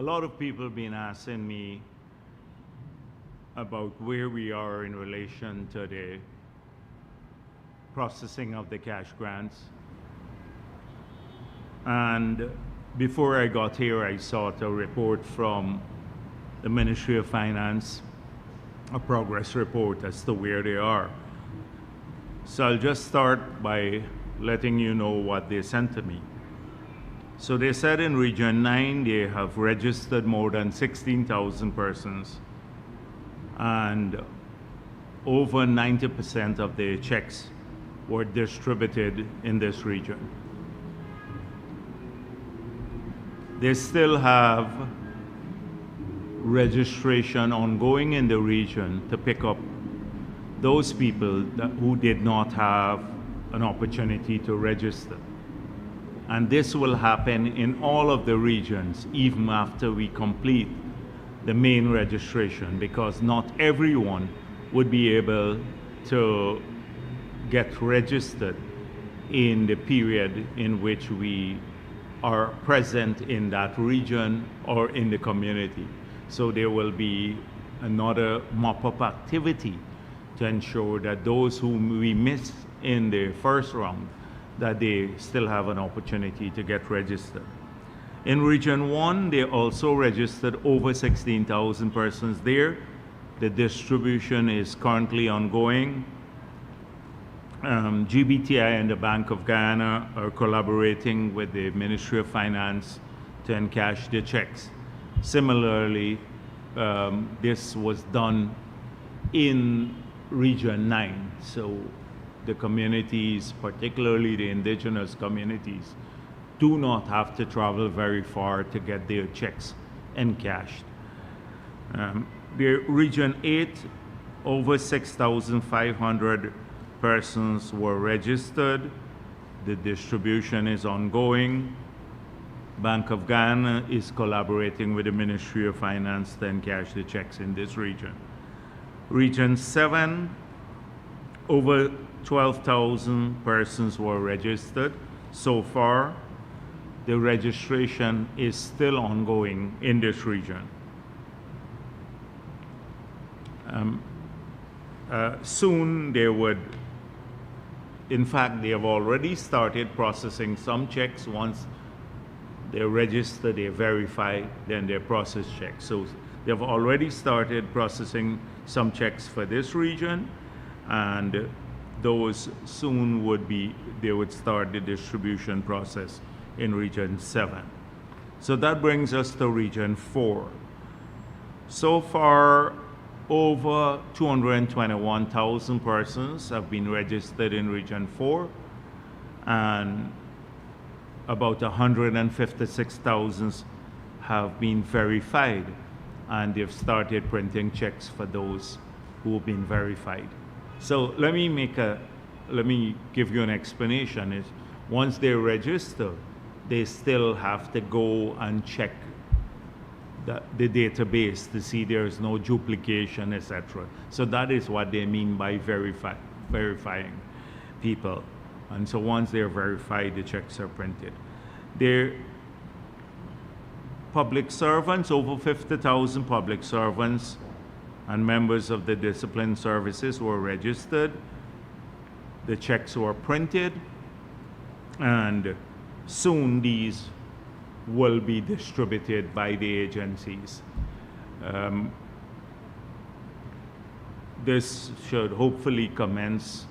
A lot of people have been asking me about where we are in relation to the processing of the cash grants. And before I got here, I sought a report from the Ministry of Finance, a progress report as to where they are. So I'll just start by letting you know what they sent to me. So they said in Region 9, they have registered more than 16,000 persons, and over 90% of their checks were distributed in this region. They still have registration ongoing in the region to pick up those people who did not have an opportunity to register. And this will happen in all of the regions, even after we complete the main registration, because not everyone would be able to get registered in the period in which we are present in that region or in the community. So there will be another mop-up activity to ensure that those whom we missed in the first round, that they still have an opportunity to get registered. In Region 1, they also registered over 16,000 persons there. The distribution is currently ongoing. GBTI and the Bank of Guyana are collaborating with the Ministry of Finance to encash the checks. Similarly, this was done in Region 9. So the communities, particularly the indigenous communities, do not have to travel very far to get their checks encashed. The Region 8, over 6,500 persons were registered. The distribution is ongoing. Bank of Guyana is collaborating with the Ministry of Finance to encash the checks in this region. Region 7, over 12,000 persons were registered so far. The registration is still ongoing in this region. Soon they would, in fact, they have already started processing some checks. Once they're registered, they verify, then they process checks. So they've already started processing some checks for this region, and those soon would be, they would start the distribution process in Region 7. So that brings us to Region 4. So far, over 221,000 persons have been registered in Region 4, and about 156,000 have been verified, and they've started printing checks for those who have been verified. So let me give you an explanation. Is once they register, they still have to go and check the database to see there is no duplication, etc. So that is what they mean by verifying people. And so once they're verified, the checks are printed. They're public servants, over 50,000 public servants and members of the discipline services were registered. The checks were printed, and soon these will be distributed by the agencies. This should hopefully commence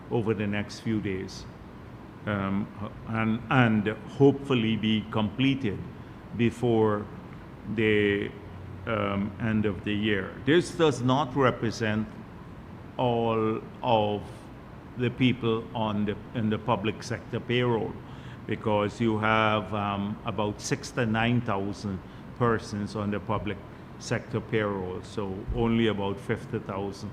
over the next few days, and hopefully be completed before the end of the year. This does not represent all of the people in the public sector payroll, because you have about 6,000 to 9,000 persons on the public sector payroll. So only about 50,000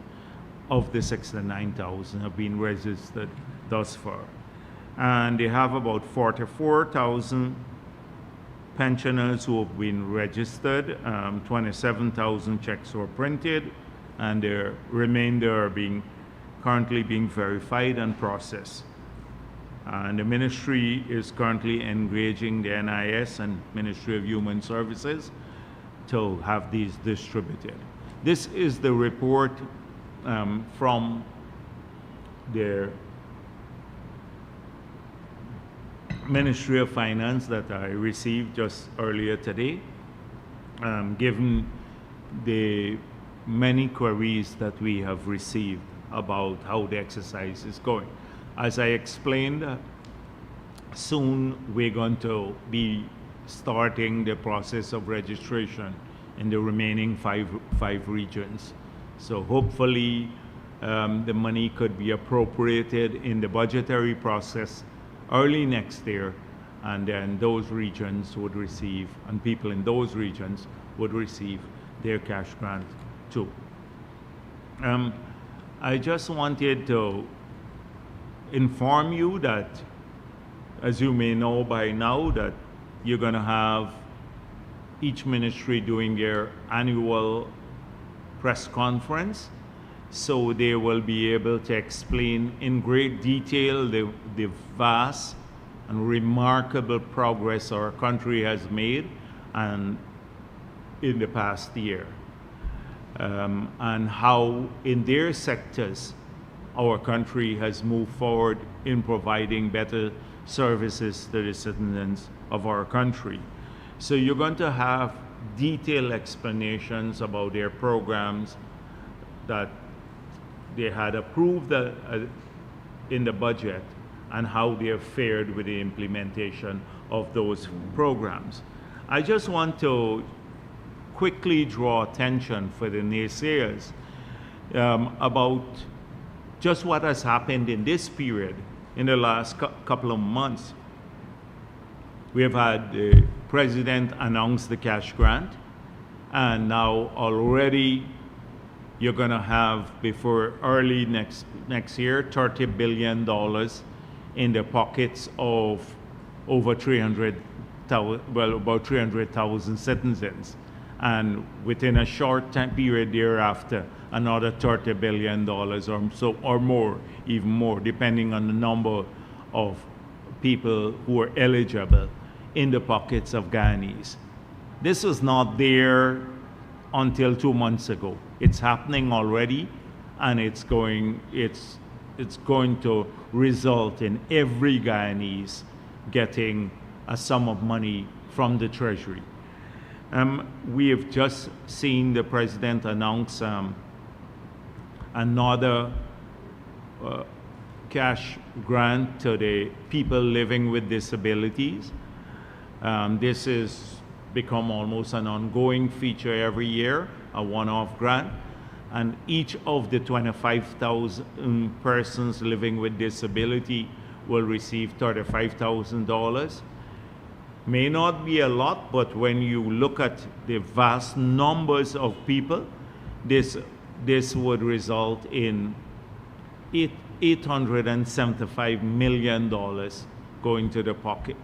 of the 6,000 to 9,000 have been registered thus far. And they have about 44,000 pensioners who have been registered. 27,000 checks were printed, and the remainder are currently being verified and processed. And the ministry is currently engaging the NIS and Ministry of Human Services to have these distributed. This is the report from the Ministry of Finance that I received just earlier today, given the many queries that we have received about how the exercise is going. As I explained, soon we're going to be starting the process of registration in the remaining five regions. So hopefully the money could be appropriated in the budgetary process early next year, and then those regions would receive, and people in those regions would receive their cash grant too. I just wanted to inform you that, as you may know by now, that you're going to have each ministry doing their annual press conference, so they will be able to explain in great detail the vast and remarkable progress our country has made and in the past year, and how in their sectors our country has moved forward in providing better services to the citizens of our country. So you're going to have detailed explanations about their programs that they had approved in the budget and how they have fared with the implementation of those programs. I just want to quickly draw attention for the naysayers about just what has happened in this period. In the last couple of months, we have had the president announce the cash grant, and now already you're going to have, before early next year, $30 billion in the pockets of over 300,000, well, about 300,000 citizens. And within a short time period thereafter, another $30 billion or so, or more, even more, depending on the number of people who are eligible in the pockets of Guyanese. This was not there until 2 months ago. It's happening already, and it's going to result in every Guyanese getting a sum of money from the Treasury. We have just seen the president announce another cash grant to the people living with disabilities. This has become almost an ongoing feature every year, a one-off grant, and each of the 25,000 persons living with disability will receive $35,000. May not be a lot, but when you look at the vast numbers of people, this would result in $875 million going to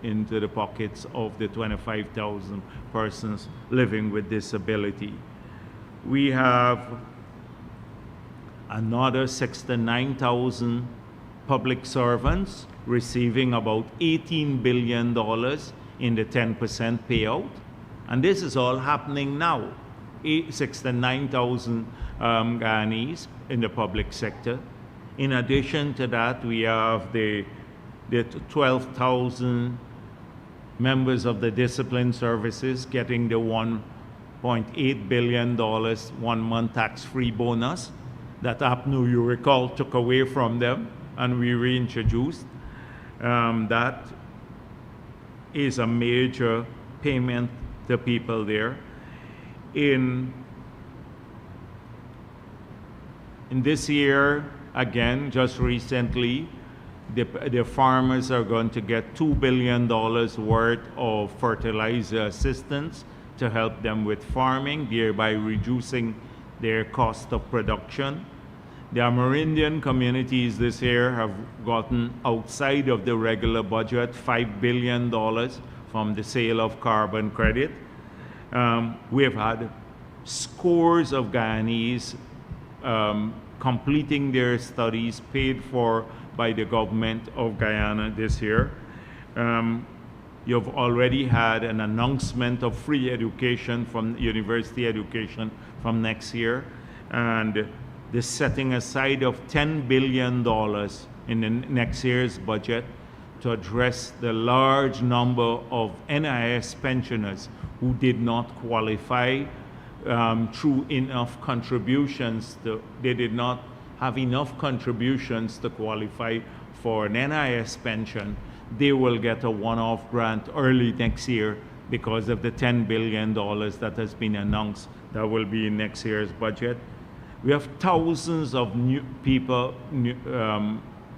into the pockets of the 25,000 persons living with disability. We have another 69,000 public servants receiving about $18 billion in the 10% payout. And this is all happening now. 69,000 Guyanese in the public sector. In addition to that, we have the 12,000 members of the discipline services getting the $1.8 billion 1 month tax-free bonus that APNU, you recall, took away from them and we reintroduced. That is a major payment to people there. In this year, again, just recently, the farmers are going to get $2 billion worth of fertilizer assistance to help them with farming, thereby reducing their cost of production. The Amerindian communities this year have gotten, outside of the regular budget, $5 billion from the sale of carbon credit. We have had scores of Guyanese completing their studies, paid for by the government of Guyana this year. You've already had an announcement of free education from university education from next year, and the setting aside of $10 billion in the next year's budget to address the large number of NIS pensioners who did not qualify through enough contributions. They did not have enough contributions to qualify for an NIS pension. They will get a one-off grant early next year because of the $10 billion that has been announced that will be in next year's budget. We have thousands of new people,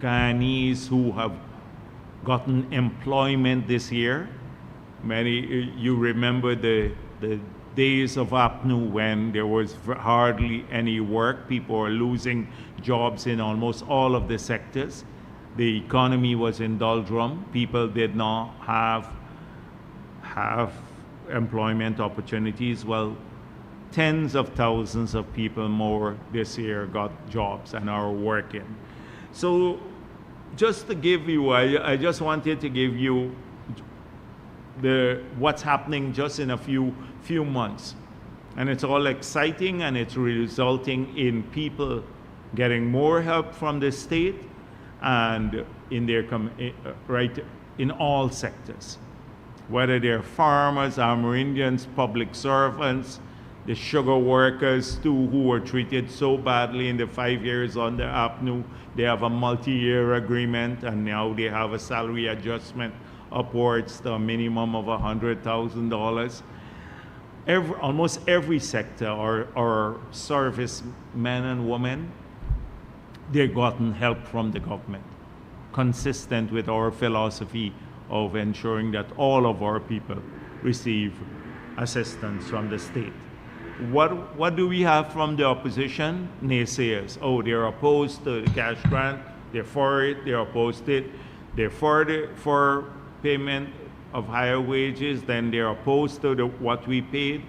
Guyanese who have gotten employment this year. Many, you remember the days of APNU when there was hardly any work. People were losing jobs in almost all of the sectors. The economy was in doldrum. People did not have employment opportunities. Well, tens of thousands of people more this year got jobs and are working. So just to give you, I just wanted to give you what's happening just in a few months. And it's all exciting, and it's resulting in people getting more help from the state and in their right in all sectors, whether they're farmers, Amerindians, public servants, the sugar workers too, who were treated so badly in the 5 years under APNU. They have a multi-year agreement, and now they have a salary adjustment upwards to a minimum of $100,000. Almost every sector or servicemen and women, they've gotten help from the government, consistent with our philosophy of ensuring that all of our people receive assistance from the state. What do we have from the opposition? Naysayers. Oh, they're opposed to the cash grant. They're for it. They're opposed to it. They're for payment of higher wages. Then they're opposed to what we paid.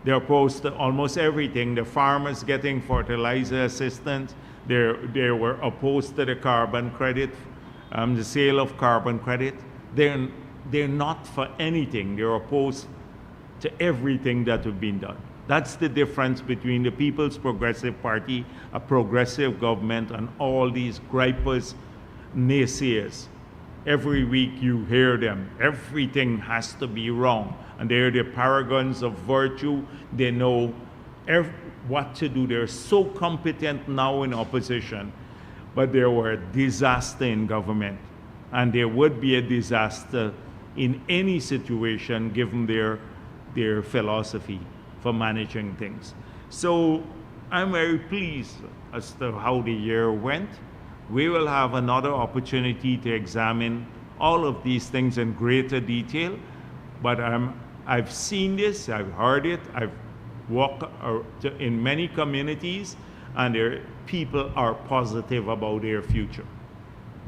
They're opposed to almost everything. The farmers getting fertilizer assistance. They were opposed to the carbon credit, the sale of carbon credit. They're not for anything. They're opposed to everything that has been done. That's the difference between the People's Progressive Party, a progressive government, and all these gripers, naysayers. Every week you hear them. Everything has to be wrong. And they're the paragons of virtue. They know what to do. They're so competent now in opposition, but they were a disaster in government. And there would be a disaster in any situation given their philosophy for managing things. So I'm very pleased as to how the year went. We will have another opportunity to examine all of these things in greater detail, but I've seen this, I've heard it, I've walked in many communities, and people are positive about their future.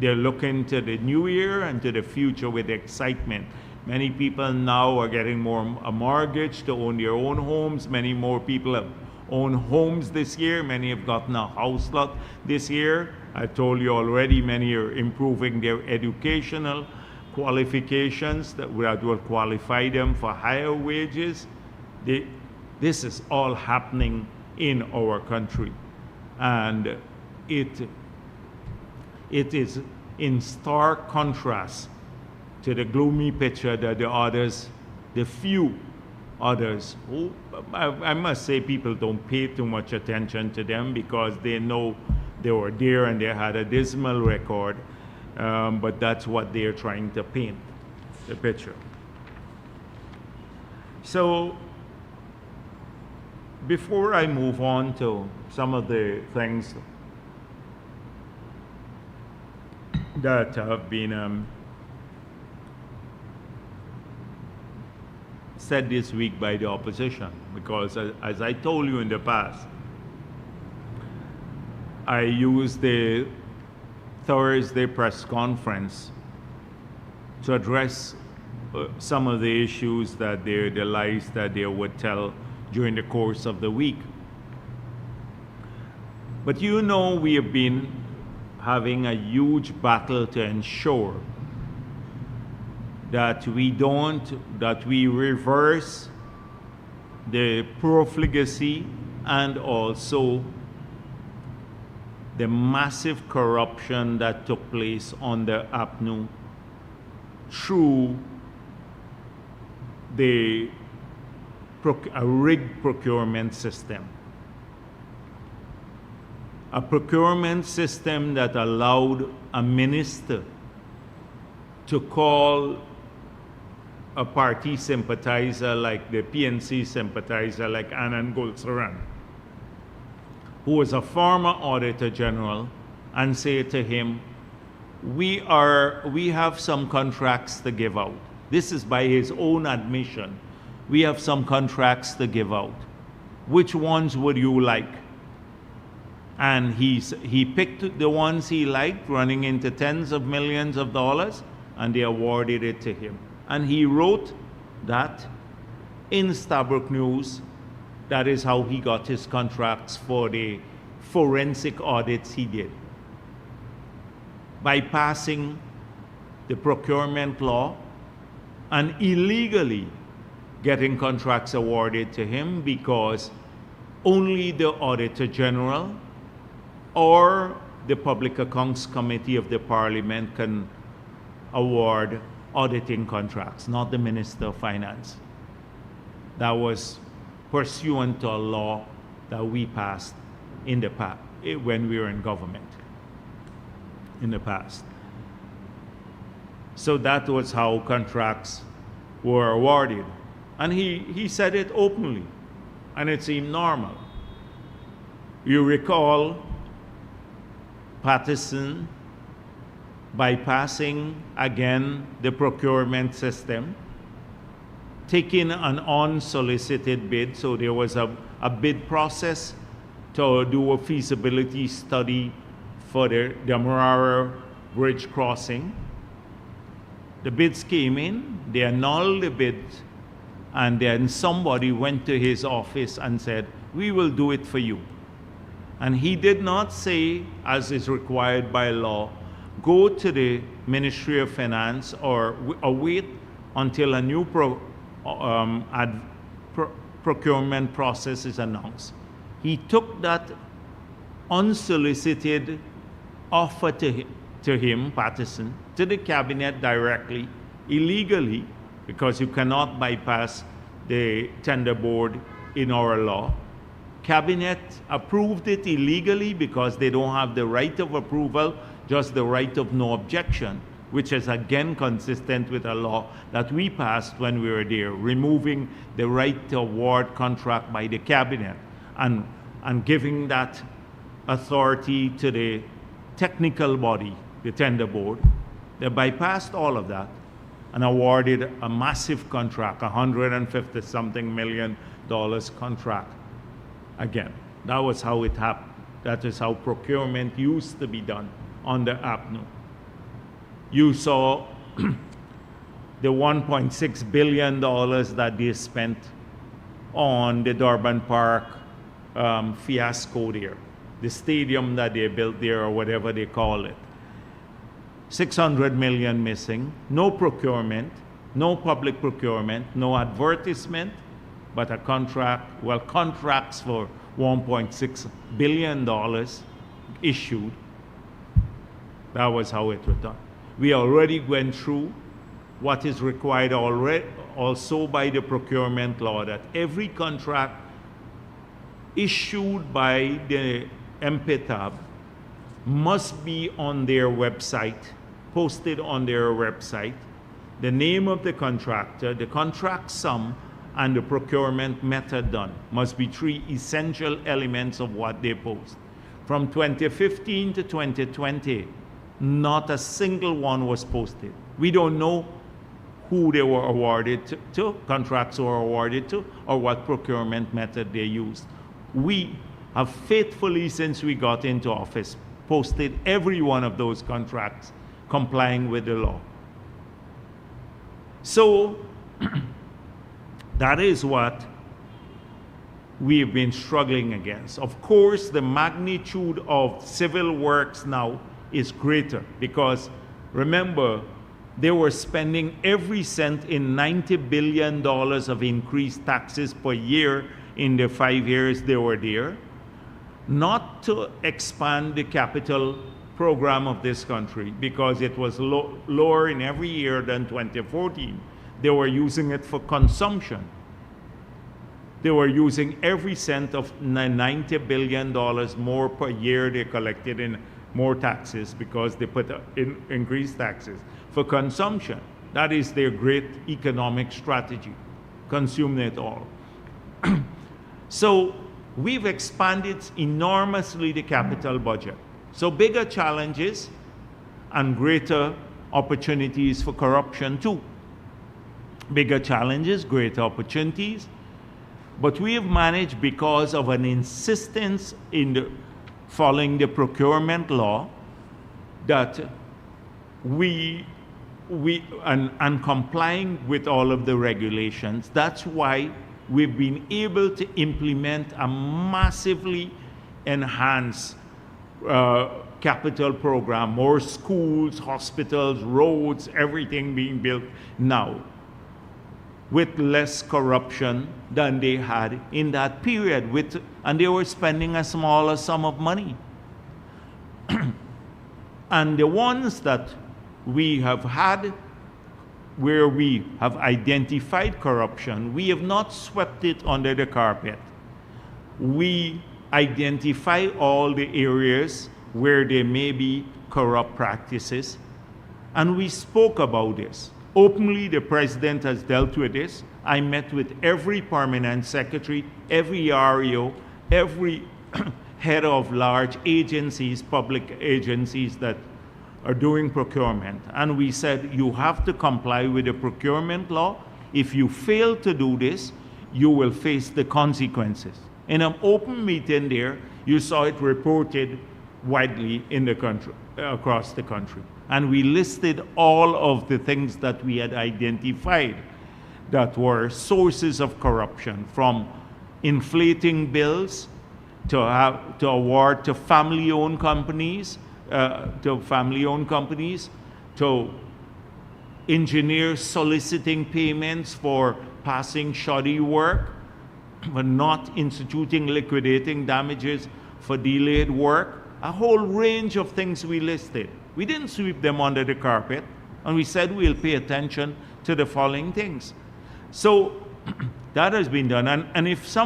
They're looking to the new year and to the future with excitement. Many people now are getting a mortgage to own their own homes. Many more people have owned homes this year. Many have gotten a house lot this year. I told you already, many are improving their educational qualifications that will qualify them for higher wages. This is all happening in our country. And it is in stark contrast to the gloomy picture that the few others, who I must say people don't pay too much attention to them because they know they were there and they had a dismal record, but that's what they're trying to paint, the picture. So before I move on to some of the things that have been said this week by the opposition, because as I told you in the past, I used the Thursday press conference to address some of the issues that the lies that they would tell during the course of the week. But you know, we have been having a huge battle to ensure that we reverse the profligacy and also the massive corruption that took place on the APNU through a rigged procurement system. A procurement system that allowed a minister to call a party sympathizer like the PNC sympathizer like Anand Gulsaran, who was a former Auditor General, and say to him, we have some contracts to give out. This is by his own admission. We have some contracts to give out. Which ones would you like? And he picked the ones he liked, running into tens of millions of dollars, and they awarded it to him. And he wrote that in Stabroek News. That is how he got his contracts for the forensic audits he did. By passing the procurement law and illegally getting contracts awarded to him, because only the Auditor General or the Public Accounts Committee of the Parliament can award auditing contracts, not the Minister of Finance. That was pursuant to a law that we passed in the past, when we were in government in the past. So that was how contracts were awarded. And he said it openly, and it seemed normal. You recall Patterson bypassing again the procurement system, taking an unsolicited bid. So there was a bid process to do a feasibility study for the Demerara Bridge crossing. The bids came in, they annulled the bids, and then somebody went to his office and said, we will do it for you. And he did not say, as is required by law, go to the Ministry of Finance or wait until a new procurement process is announced. He took that unsolicited offer to him, Patterson, to the cabinet directly, illegally, because you cannot bypass the tender board in our law. Cabinet approved it illegally because they don't have the right of approval, just the right of no objection, which is again consistent with a law that we passed when we were there, removing the right to award contract by the cabinet and giving that authority to the technical body, the tender board. They bypassed all of that and awarded a massive contract, $150-something million contract. Again, that was how it happened. That is how procurement used to be done under APNU. You saw the $1.6 billion that they spent on the Durban Park fiasco there, the stadium that they built there, or whatever they call it. 600 million missing, no procurement, no public procurement, no advertisement, but a contract, well, contracts for $1.6 billion issued. That was how it was done. We already went through what is required already, also by the procurement law, that every contract issued by the MPTAB must be on their website, posted on their website, the name of the contractor, the contract sum, and the procurement method done. Must be three essential elements of what they post. From 2015 to 2020, not a single one was posted. We don't know who they were awarded to, contracts were awarded to, or what procurement method they used. We have faithfully, since we got into office, posted every one of those contracts complying with the law. So that is what we have been struggling against. Of course, the magnitude of civil works now is greater, because remember, they were spending every cent in $90 billion of increased taxes per year in the 5 years they were there, not to expand the capital program of this country, because it was lower in every year than 2014. They were using it for consumption. They were using every cent of $90 billion more per year they collected in more taxes, because they put in increased taxes for consumption. That is their great economic strategy, consume it all. So we've expanded enormously the capital budget. So bigger challenges and greater opportunities for corruption too. Bigger challenges, greater opportunities. But we have managed, because of an insistence in following the procurement law, that and complying with all of the regulations. That's why we've been able to implement a massively enhanced capital program, more schools, hospitals, roads, everything being built now, with less corruption than they had in that period, and they were spending a smaller sum of money. And the ones that we have had, where we have identified corruption, we have not swept it under the carpet. We identify all the areas where there may be corrupt practices, and we spoke about this. Openly, the president has dealt with this. I met with every permanent secretary, every REO, every head of large agencies, public agencies that are doing procurement. And we said, you have to comply with the procurement law. If you fail to do this, you will face the consequences. In an open meeting there, you saw it reported widely in the country, across the country. And we listed all of the things that we had identified that were sources of corruption, from inflating bills to award to family-owned companies, to engineers soliciting payments for passing shoddy work, but not instituting liquidating damages for delayed work. A whole range of things we listed. We didn't sweep them under the carpet, and we said we'll pay attention to the following things. So that has been done. And if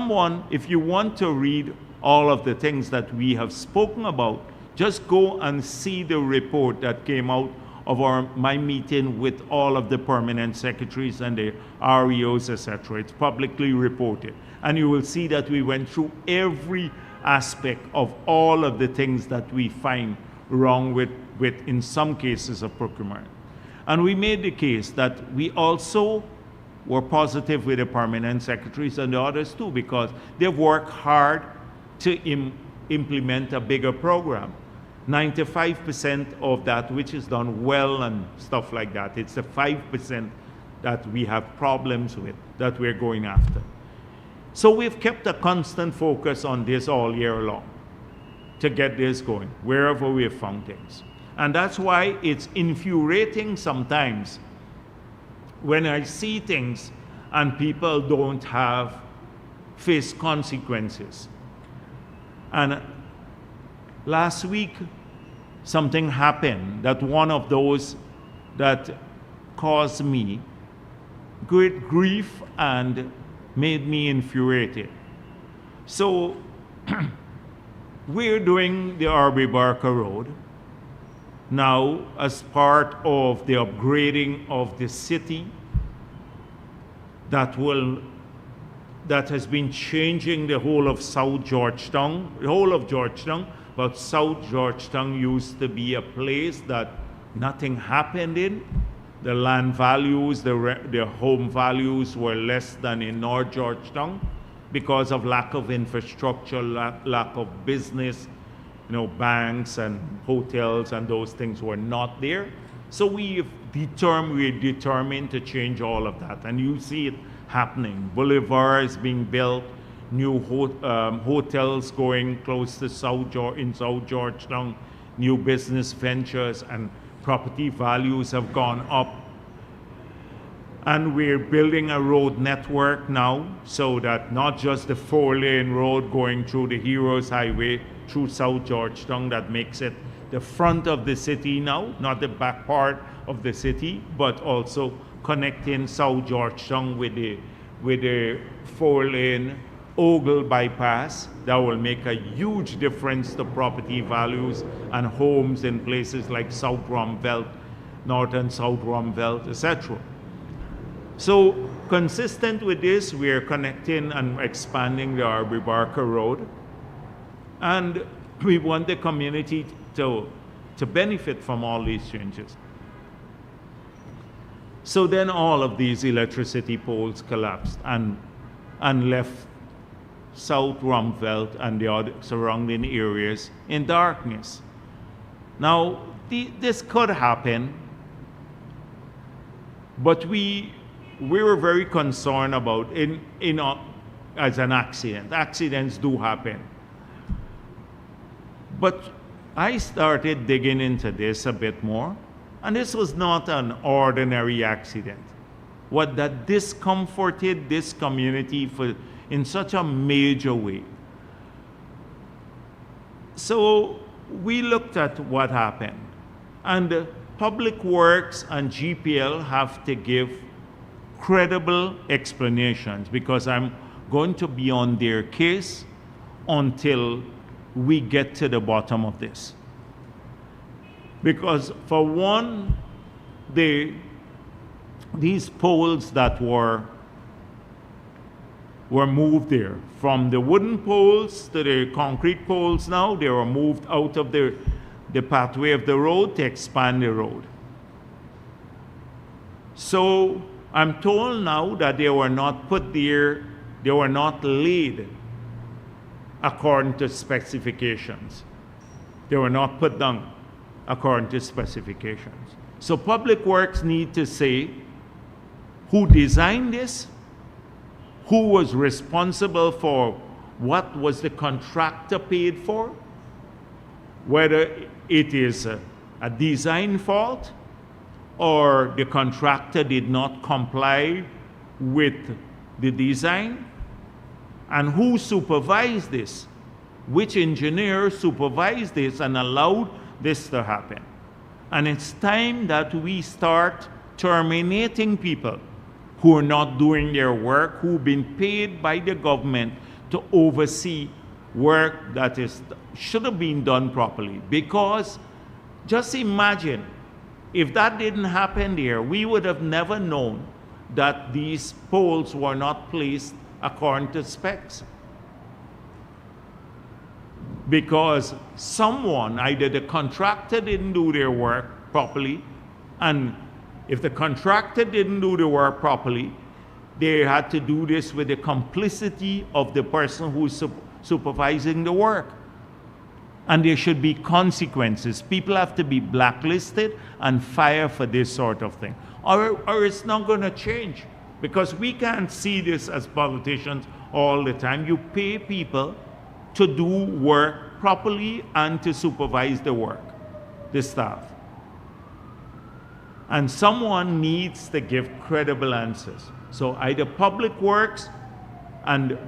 you want to read all of the things that we have spoken about, just go and see the report that came out of my meeting with all of the permanent secretaries and the REOs, etc. It's publicly reported. And you will see that we went through every aspect of all of the things that we find wrong with in some cases of procurement. And we made the case that we also were positive with the permanent secretaries and the others too, because they've worked hard to implement a bigger program. 95% of that which is done well and stuff like that. It's the 5% that we have problems with, that we're going after. So we've kept a constant focus on this all year long to get this going, wherever we have found things. And that's why it's infuriating sometimes when I see things and people don't face consequences. And last week, something happened that one of those that caused me great grief and made me infuriated. So we're doing the Arby Barker Road now as part of the upgrading of the city that has been changing the whole of South Georgetown, but South Georgetown used to be a place that nothing happened in. The land values, the home values were less than in North Georgetown because of lack of infrastructure, lack of business, banks and hotels and those things were not there. So we're determined to change all of that. And you see it happening. Boulevard is being built, new hotels going close to South Georgetown. new business ventures, and property values have gone up. And we're building a road network now so that not just the 4-lane road going through the Heroes Highway through South Georgetown that makes it the front of the city now, not the back part of the city, but also connecting South Georgetown with the 4-lane Ogle bypass that will make a huge difference to property values and homes in places like South Romvelt, North and South Romvelt, etc. So consistent with this, we are connecting and expanding the Arby Barker Road, and we want the community to benefit from all these changes. So then all of these electricity poles collapsed and left South Romvelt and the other surrounding areas in darkness. Now, this could happen, but we were very concerned about as an accident. Accidents do happen. But I started digging into this a bit more, and this was not an ordinary accident. What that discomforted this community in such a major way. So we looked at what happened, and Public Works and GPL have to give credible explanations, because I'm going to be on their case until we get to the bottom of this. Because for one, these poles that were moved there, from the wooden poles to the concrete poles now, they were moved out of the pathway of the road to expand the road. So I'm told now that they were not put there, they were not laid according to specifications. They were not put down according to specifications. So Public Works need to say who designed this, who was responsible for what was the contractor paid for, whether it is a design fault or the contractor did not comply with the design, and who supervised this, which engineer supervised this and allowed this to happen. And it's time that we start terminating people who are not doing their work, who've been paid by the government to oversee work that should have been done properly. Because just imagine, if that didn't happen there, we would have never known that these poles were not placed according to specs. Because someone, either the contractor didn't do their work properly, and if the contractor didn't do the work properly, they had to do this with the complicity of the person who's supervising the work. And there should be consequences. People have to be blacklisted and fired for this sort of thing. Or it's not going to change. Because we can't see this as politicians all the time. You pay people to do work properly and to supervise the work, the staff. And someone needs to give credible answers. So either Public Works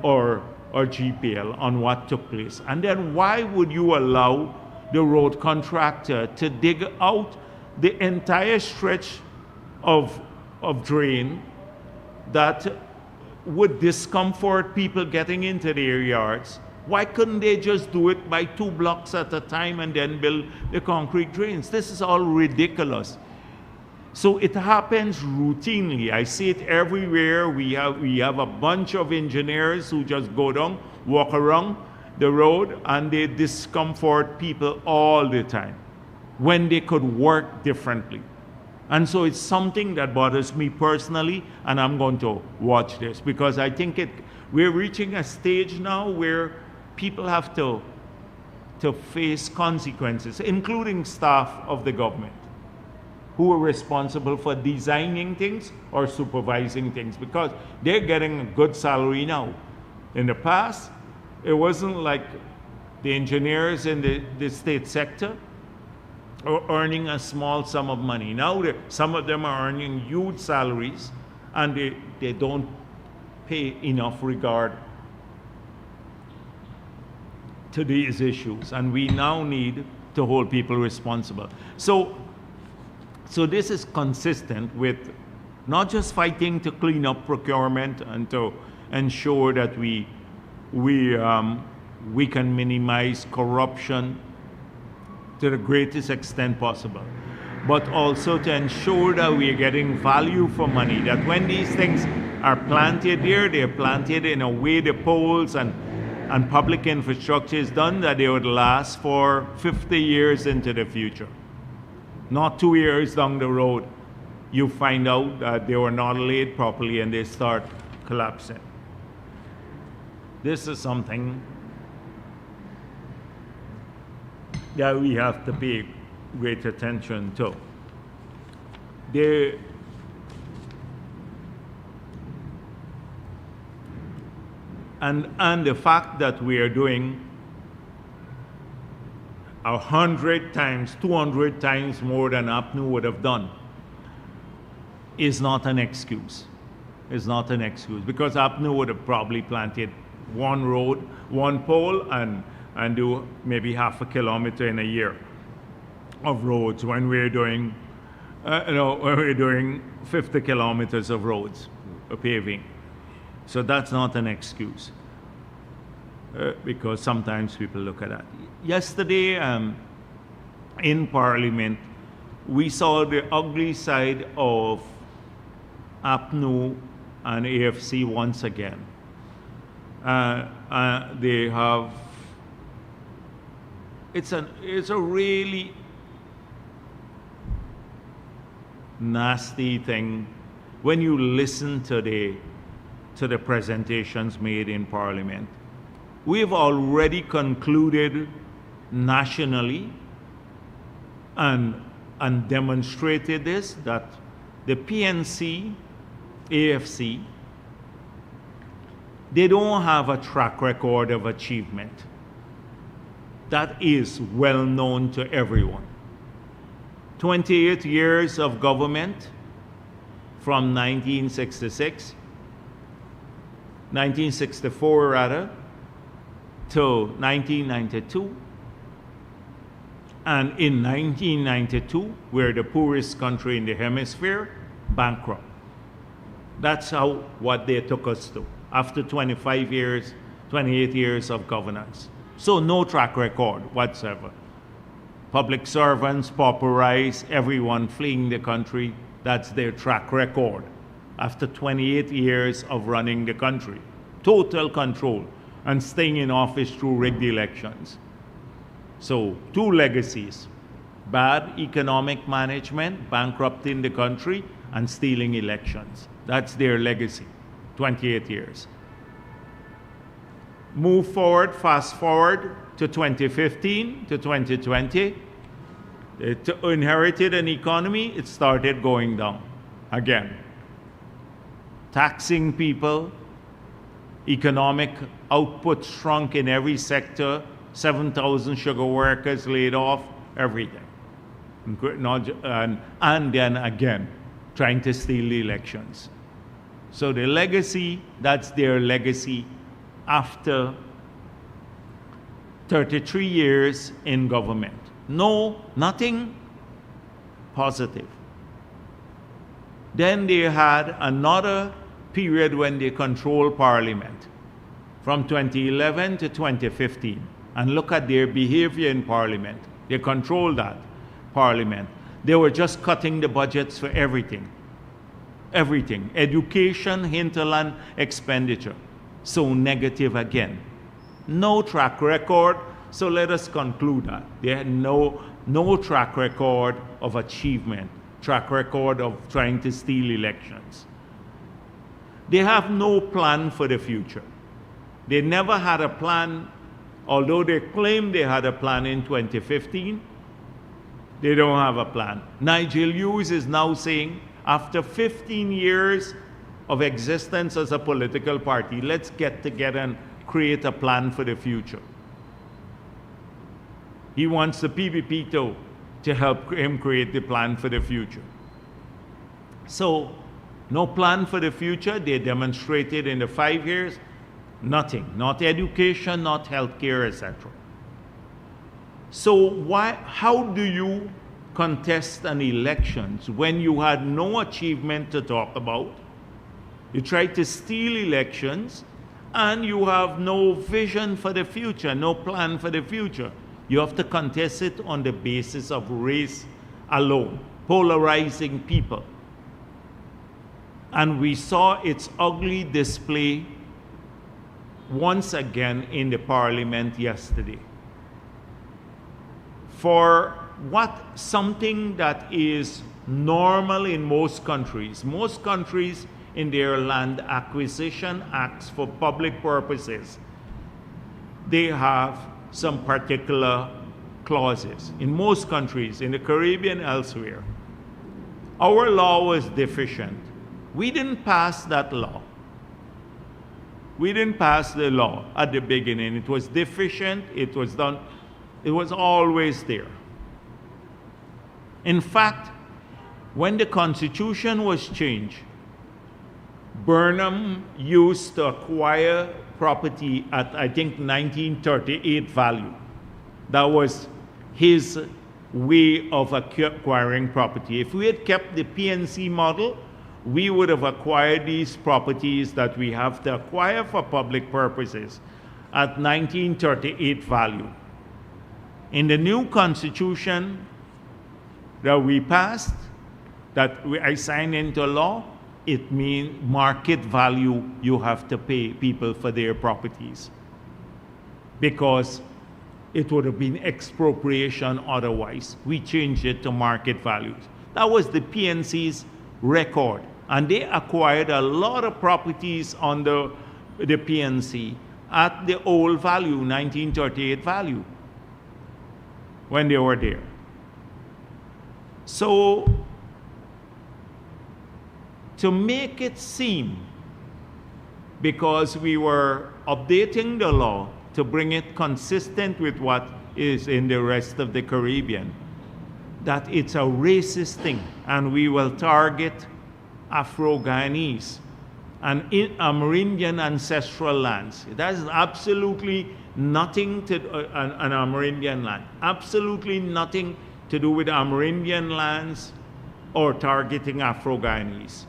or GPL on what took place. And then why would you allow the road contractor to dig out the entire stretch of drain that would discomfort people getting into their yards? Why couldn't they just do it by 2 blocks at a time and then build the concrete drains? This is all ridiculous. So it happens routinely. I see it everywhere. We have a bunch of engineers who just go down, walk around the road, and they discomfort people all the time when they could work differently. And so it's something that bothers me personally, and I'm going to watch this, because I think we're reaching a stage now where people have to face consequences, including staff of the government, who are responsible for designing things or supervising things, because they're getting a good salary now. In the past, it wasn't like the engineers in the state sector or earning a small sum of money. Now some of them are earning huge salaries and they don't pay enough regard to these issues, and we now need to hold people responsible. So this is consistent with not just fighting to clean up procurement and to ensure that we can minimize corruption to the greatest extent possible, but also to ensure that we are getting value for money, that when these things are planted here, they're planted in a way the poles and public infrastructure is done that they would last for 50 years into the future. Not 2 years down the road, you find out that they were not laid properly and they start collapsing. This is something that we have to pay great attention to. And the fact that we are doing 100 times, 200 times more than APNU would have done is not an excuse. It's not an excuse, because APNU would have probably planted one road, one pole, and do maybe half a kilometer in a year of roads when we're doing, when we're doing 50 kilometers of roads, paving. So that's not an excuse, because sometimes people look at that. Yesterday in Parliament, we saw the ugly side of APNU and AFC once again. They have, it's a really nasty thing when you listen to the presentations made in Parliament. We've already concluded nationally and demonstrated this, that the PNC, AFC, they don't have a track record of achievement. That is well known to everyone. 28 years of government from 1964 rather, to 1992. And in 1992, we're the poorest country in the hemisphere, bankrupt. That's what they took us to after 25 years, 28 years of governance. So no track record whatsoever. Public servants, pauperized, everyone fleeing the country. That's their track record after 28 years of running the country. Total control and staying in office through rigged elections. So two legacies: bad economic management, bankrupting the country, and stealing elections. That's their legacy, 28 years. Move forward, fast forward to 2015 to 2020. It inherited an economy, it started going down again. Taxing people, economic output shrunk in every sector, 7,000 sugar workers laid off, everything. And then again, trying to steal the elections. So the legacy, that's their legacy after 33 years in government. No, nothing positive. Then they had another period when they controlled Parliament from 2011 to 2015. And look at their behavior in Parliament. They controlled that Parliament. They were just cutting the budgets for everything. Everything. Education, hinterland, expenditure. So negative again. No track record. So let us conclude that. They had no track record of achievement. Track record of trying to steal elections. They have no plan for the future. They never had a plan, although they claimed they had a plan in 2015. They don't have a plan. Nigel Hughes is now saying, after 15 years of existence as a political party, let's get together and create a plan for the future. He wants the PPP to help him create the plan for the future. So, no plan for the future. They demonstrated in the 5 years, nothing. Not education, not healthcare, etc. So how do you contest an election when you had no achievement to talk about? You try to steal elections and you have no vision for the future, no plan for the future. You have to contest it on the basis of race alone, polarizing people. And we saw its ugly display once again in the parliament yesterday. For something that is normal in most countries in their land acquisition acts for public purposes, they have some particular clauses. In most countries, in the Caribbean, elsewhere, our law was deficient. We didn't pass that law. We didn't pass the law at the beginning. It was deficient, it was done, it was always there. In fact, when the Constitution was changed, Burnham used to acquire property at, I think, 1938 value. That was his way of acquiring property. If we had kept the PNC model, we would have acquired these properties that we have to acquire for public purposes at 1938 value. In the new Constitution that we passed, that I signed into law, it means market value you have to pay people for their properties, because it would have been expropriation otherwise. We changed it to market values. That was the PNC's record. And they acquired a lot of properties under the PNC at the old value, 1938 value, when they were there. So, to make it seem, because we were updating the law to bring it consistent with what is in the rest of the Caribbean, that it's a racist thing, and we will target Afro-Guyanese and Amerindian ancestral lands. It has absolutely nothing to an Amerindian land. Absolutely nothing to do with Amerindian lands or targeting Afro-Guyanese.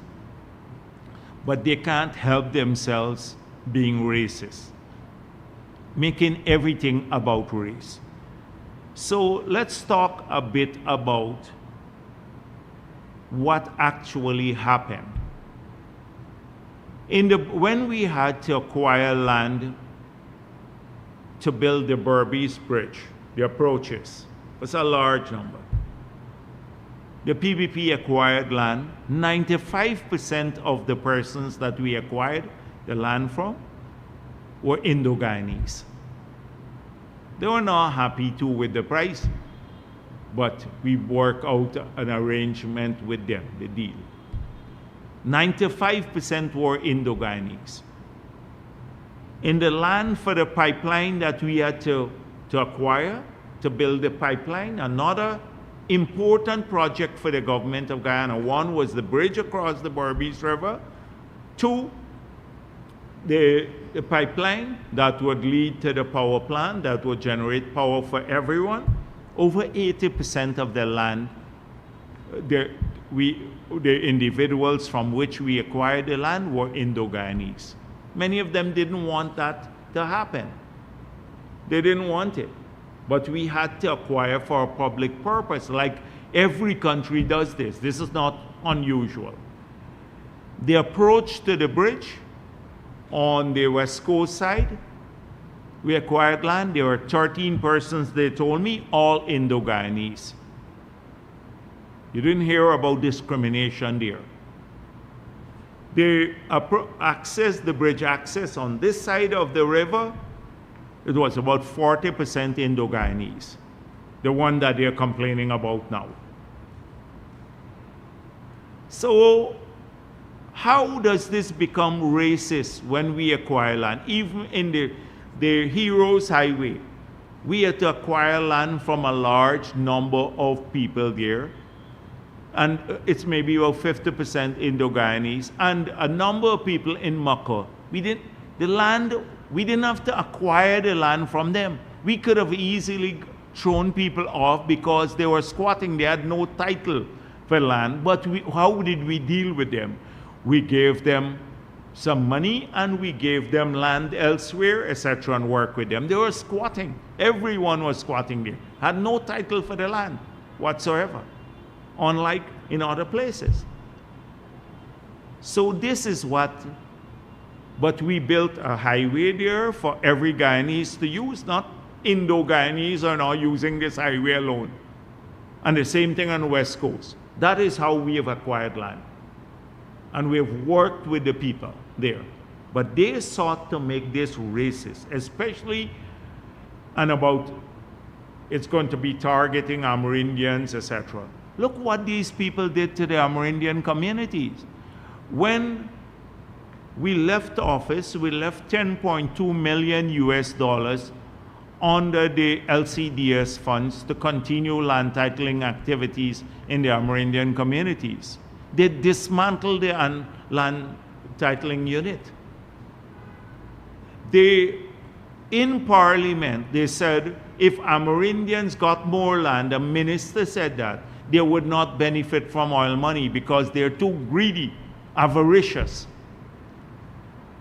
But they can't help themselves being racist, making everything about race. So let's talk a bit about what actually happened. When we had to acquire land to build the Berbice Bridge, the approaches, was a large number. The PPP acquired land. 95% of the persons that we acquired the land from were Indo-Guyanese. They were not happy too with the price, but we worked out an arrangement with them, the deal. 95% were Indo-Guyanese. In the land for the pipeline that we had to acquire, to build the pipeline, another important project for the government of Guyana. One was the bridge across the Berbice River. Two, the pipeline that would lead to the power plant that would generate power for everyone. Over 80% of the land, the individuals from which we acquired the land were Indo-Guyanese. Many of them didn't want that to happen. They didn't want it. But we had to acquire for a public purpose, like every country does this. This is not unusual. The approach to the bridge on the West Coast side, we acquired land. There were 13 persons, they told me, all Indo-Guyanese. You didn't hear about discrimination there. The bridge access on this side of the river, it was about 40% Indo-Guyanese, the one that they're complaining about now. So how does this become racist when we acquire land? Even in the Heroes Highway, We had to acquire land from a large number of people there. And it's maybe about 50% Indo-Guyanese, and a number of people in Maka. We didn't have to acquire the land from them. We could have easily thrown people off because they were squatting. They had no title for land. But how did we deal with them? We gave them some money and we gave them land elsewhere, etc., and work with them. They were squatting. Everyone was squatting there. Had no title for the land whatsoever, unlike in other places. So this is but we built a highway there for every Guyanese to use. Not Indo-Guyanese are now using this highway alone. And the same thing on the West Coast. That is how we have acquired land. And we have worked with the people there. But they sought to make this racist, especially, and about it's going to be targeting Amerindians, etc. Look what these people did to the Amerindian communities. When we left office, we left $10.2 million US under the LCDS funds to continue land titling activities in the Amerindian communities. They dismantled the land titling unit. In Parliament, they said if Amerindians got more land, the minister said that, they would not benefit from oil money because they're too greedy, avaricious.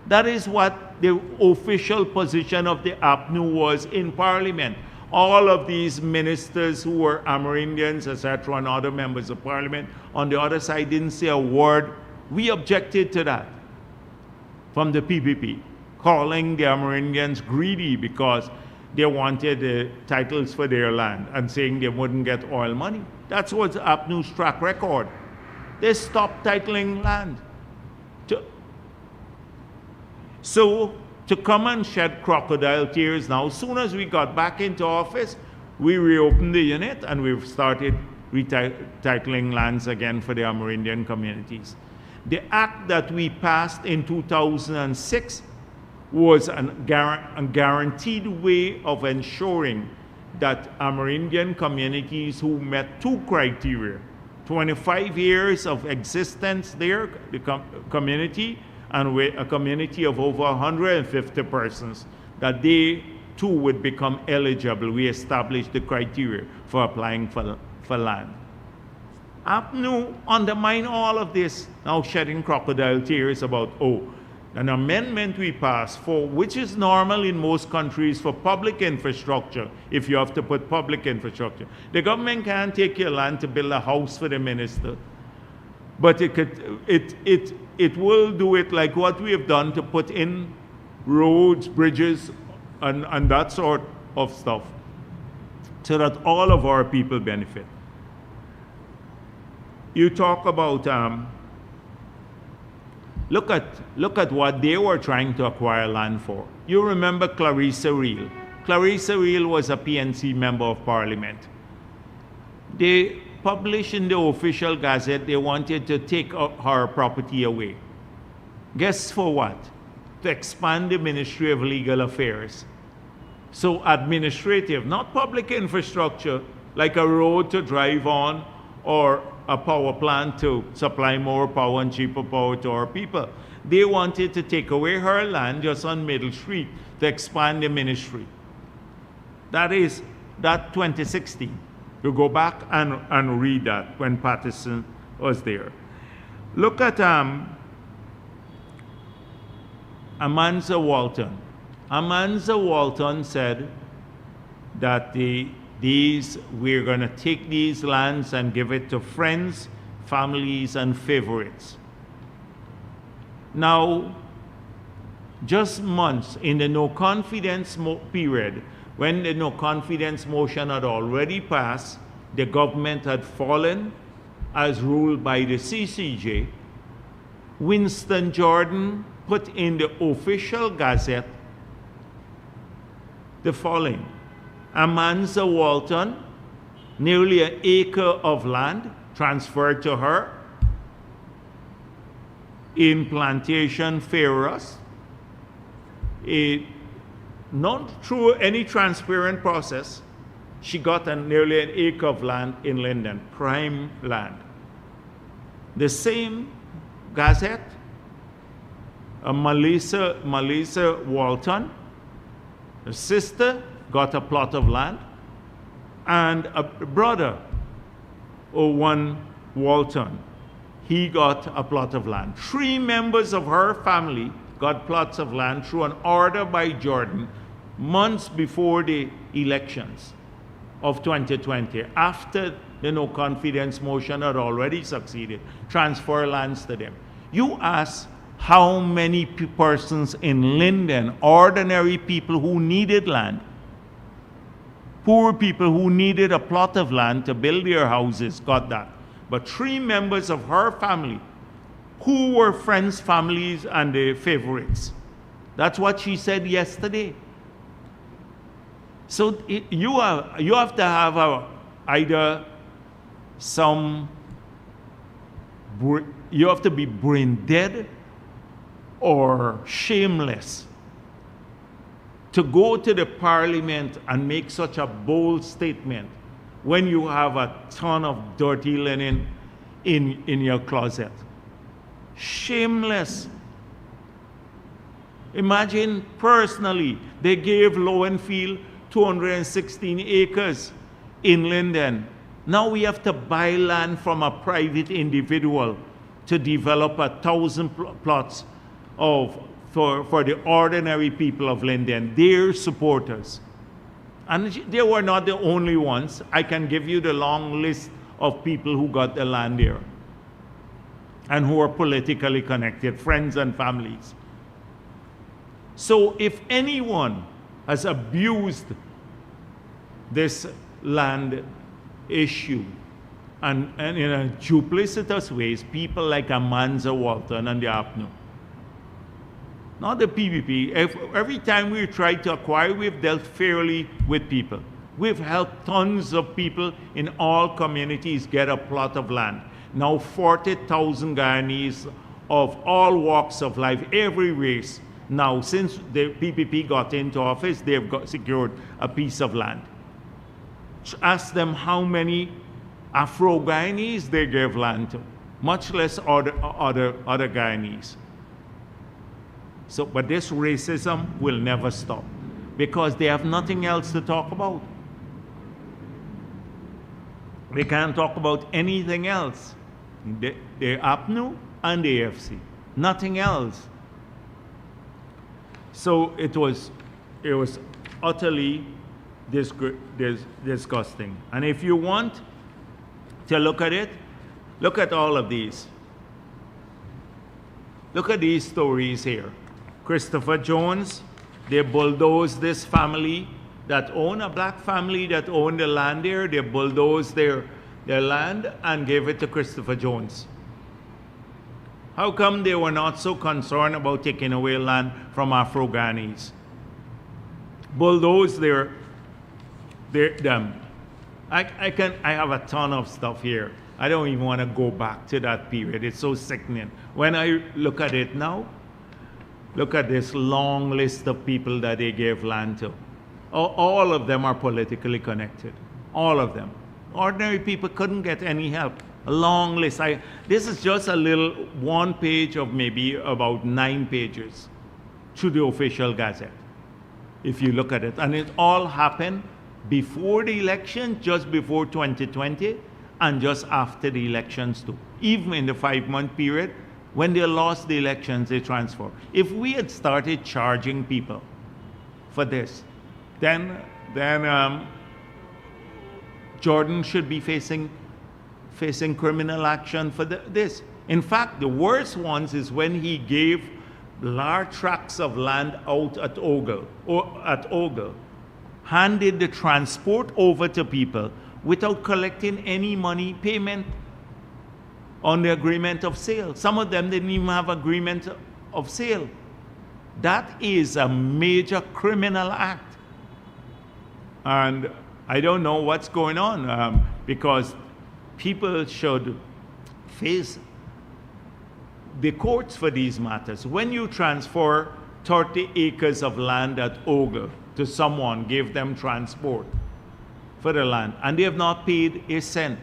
That is what the official position of the APNU was in Parliament. All of these ministers who were Amerindians, etc., and other members of Parliament on the other side didn't say a word. We objected to that from the PPP, calling the Amerindians greedy because they wanted the titles for their land and saying they wouldn't get oil money. That's what's APNU's track record. They stopped titling land. So to come and shed crocodile tears now, as soon as we got back into office, we reopened the unit and we've started retitling lands again for the Amerindian communities. The act that we passed in 2006 was a guaranteed way of ensuring that Amerindian communities who met two criteria, 25 years of existence there, the community, and with a community of over 150 persons, that they too would become eligible. We established the criteria for applying for land. APNU undermined all of this, now shedding crocodile tears about, an amendment we passed for, which is normal in most countries for public infrastructure, if you have to put public infrastructure. The government can't take your land to build a house for the minister, but it will do it like what we have done to put in roads, bridges, and that sort of stuff, so that all of our people benefit. You talk about, look at what they were trying to acquire land for. You remember Clarissa Reel. Clarissa Reel was a PNC member of Parliament. They published in the official gazette they wanted to take her property away. Guess for what? To expand the Ministry of Legal Affairs. So administrative, not public infrastructure, like a road to drive on or a power plant to supply more power and cheaper power to our people. They wanted to take away her land just on Middle Street to expand the ministry. That 2016. You go back and read that when Patterson was there. Look at Amanza Walton. Amanza Walton said that we're going to take these lands and give it to friends, families, and favorites. Now, just months in the no confidence period, when the no confidence motion had already passed, the government had fallen as ruled by the CCJ, Winston Jordan put in the official gazette the following: Amanza Walton, nearly an acre of land transferred to her in Plantation Ferrous, not through any transparent process, she got nearly an acre of land in Linden, prime land. The same Gazette, Melissa Walton, her sister got a plot of land, and a brother, Owen Walton, he got a plot of land. 3 members of her family got plots of land through an order by Jordan months before the elections of 2020, after the no confidence motion had already succeeded, transfer lands to them. You ask how many persons in Linden, ordinary people who needed land, poor people who needed a plot of land to build their houses, got that. But 3 members of her family, who were friends, families, and their favorites. That's what she said yesterday. So you have to have either you have to be brain dead or shameless to go to the parliament and make such a bold statement when you have a ton of dirty linen in your closet. Shameless. Imagine personally, they gave Lowenfield 216 acres in Linden. Now we have to buy land from a private individual to develop 1,000 plots for the ordinary people of Linden, their supporters. And they were not the only ones. I can give you the long list of people who got the land there and who are politically connected, friends and families. So if anyone has abused this land issue and in a duplicitous ways, people like Amanza Walton and the APNU, not the PPP. Every time we tried to acquire, we've dealt fairly with people. We've helped tons of people in all communities get a plot of land. Now 40,000 Guyanese of all walks of life, every race. Now, since the PPP got into office, they've secured a piece of land. Ask them how many Afro-Guyanese they gave land to, much less other Guyanese. So, but this racism will never stop because they have nothing else to talk about. They can't talk about anything else. The APNU and the AFC, nothing else. So it was utterly disgusting. And if you want to look at it, look at all of these. Look at these stories here. Christopher Jones, they bulldozed this family that own a black family that owned the land there. They bulldozed their land and gave it to Christopher Jones. How come they were not so concerned about taking away land from Afro-Guyanese? Bulldoze them. I have a ton of stuff here. I don't even want to go back to that period. It's so sickening. When I look at it now, look at this long list of people that they gave land to. All of them are politically connected. All of them. Ordinary people couldn't get any help. A long list. This is just a little 1 page of maybe about 9 pages through the official Gazette, if you look at it. And it all happened before the election, just before 2020, and just after the elections too. Even in the 5-month period, when they lost the elections, they transferred. If we had started charging people for this, then Jordan should be facing criminal action for this. In fact, the worst ones is when he gave large tracts of land out at Ogle, handed the transport over to people without collecting any money payment on the agreement of sale. Some of them didn't even have agreement of sale. That is a major criminal act. And I don't know what's going on because people should face the courts for these matters. When you transfer 30 acres of land at Ogle to someone, gave them transport for the land, and they have not paid a cent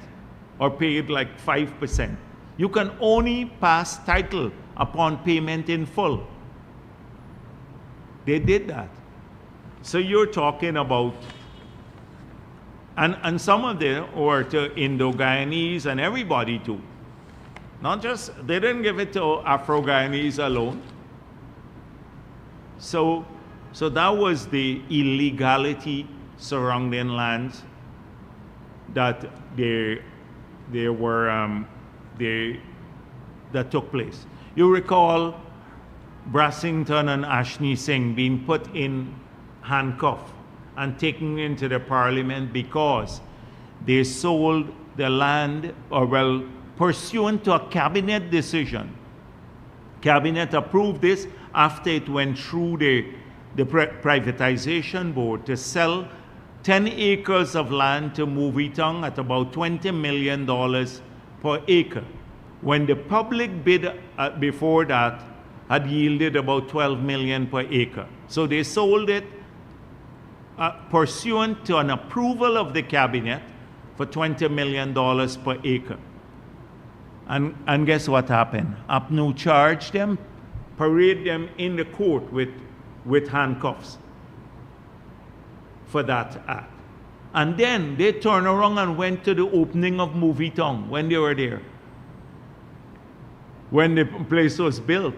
or paid like 5%. You can only pass title upon payment in full. They did that. So you're talking about, and some of them were to Indo-Guyanese and everybody too. Not just, they didn't give it to Afro-Guyanese alone. So that was the illegality surrounding lands that that took place. You recall Brassington and Ashney Singh being put in handcuffs and taken into the parliament because they sold the land, or well, pursuant to a cabinet decision. Cabinet approved this after it went through the privatization board to sell 10 acres of land to Movitong at about $20 million per acre, when the public bid before that had yielded about $12 million per acre. So they sold it pursuant to an approval of the cabinet for $20 million per acre. And guess what happened? APNU charged them, parade them in the court with handcuffs for that act. And then they turned around and went to the opening of Movitong when they were there. When the place was built,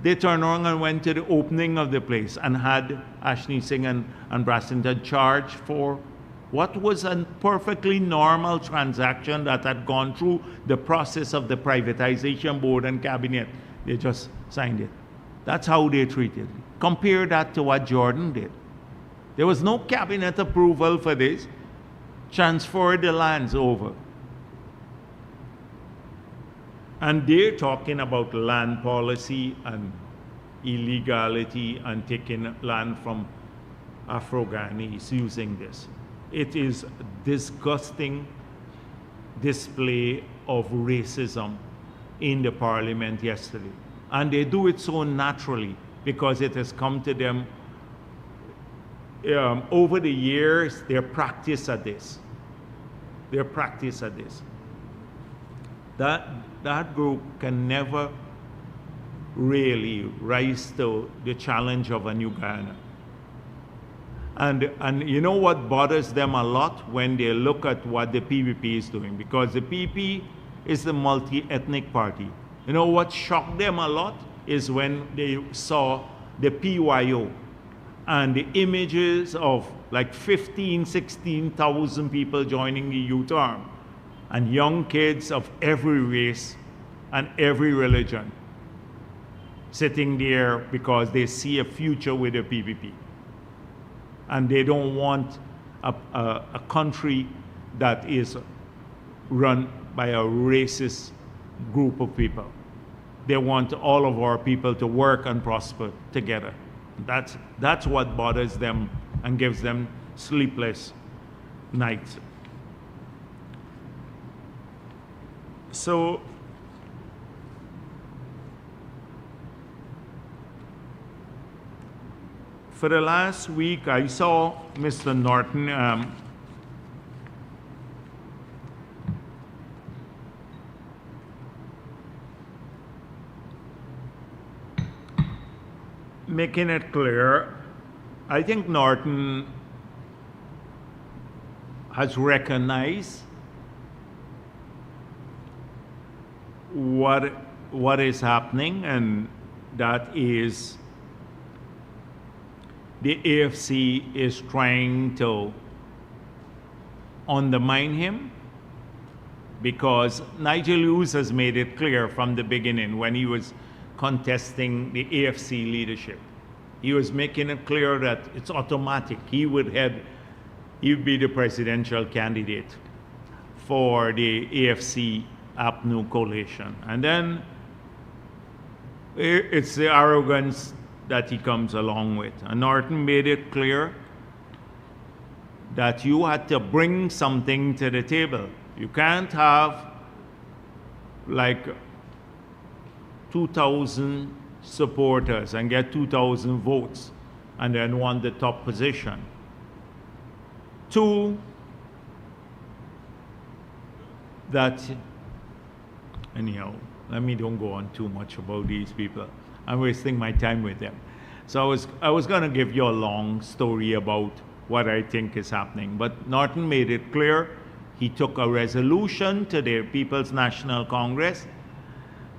they turned around and went to the opening of the place and had Ashney Singh and Brassington charged for what was a perfectly normal transaction that had gone through the process of the privatization board and cabinet. They just signed it. That's how they treated it. Compare that to what Jordan did. There was no cabinet approval for this. Transferred the lands over. And they're talking about land policy and illegality and taking land from Afro-Guyanese using this. It is a disgusting display of racism in the parliament yesterday. And they do it so naturally because it has come to them over the years, their practice at this. Their practice at this. That group can never really rise to the challenge of a new Guyana. And you know what bothers them a lot when they look at what the PPP is doing, because the PPP is the multi-ethnic party. You know what shocked them a lot is when they saw the PYO and the images of like 16,000 people joining the youth arm, and young kids of every race and every religion sitting there because they see a future with the PPP. And they don't want a country that is run by a racist group of people. They want all of our people to work and prosper together. That's what bothers them and gives them sleepless nights. So for the last week, I saw Mr. Norton making it clear. I think Norton has recognized what is happening, and that is the AFC is trying to undermine him, because Nigel Lewis has made it clear from the beginning when he was contesting the AFC leadership. He was making it clear that it's automatic. He would be the presidential candidate for the AFC APNU coalition. And then it's the arrogance that he comes along with. And Norton made it clear that you had to bring something to the table. You can't have like 2,000 supporters and get 2,000 votes and then won the top position. Two, that, anyhow, let me don't go on too much about these people. I'm wasting my time with them. So I was going to give you a long story about what I think is happening, but Norton made it clear. He took a resolution to the People's National Congress,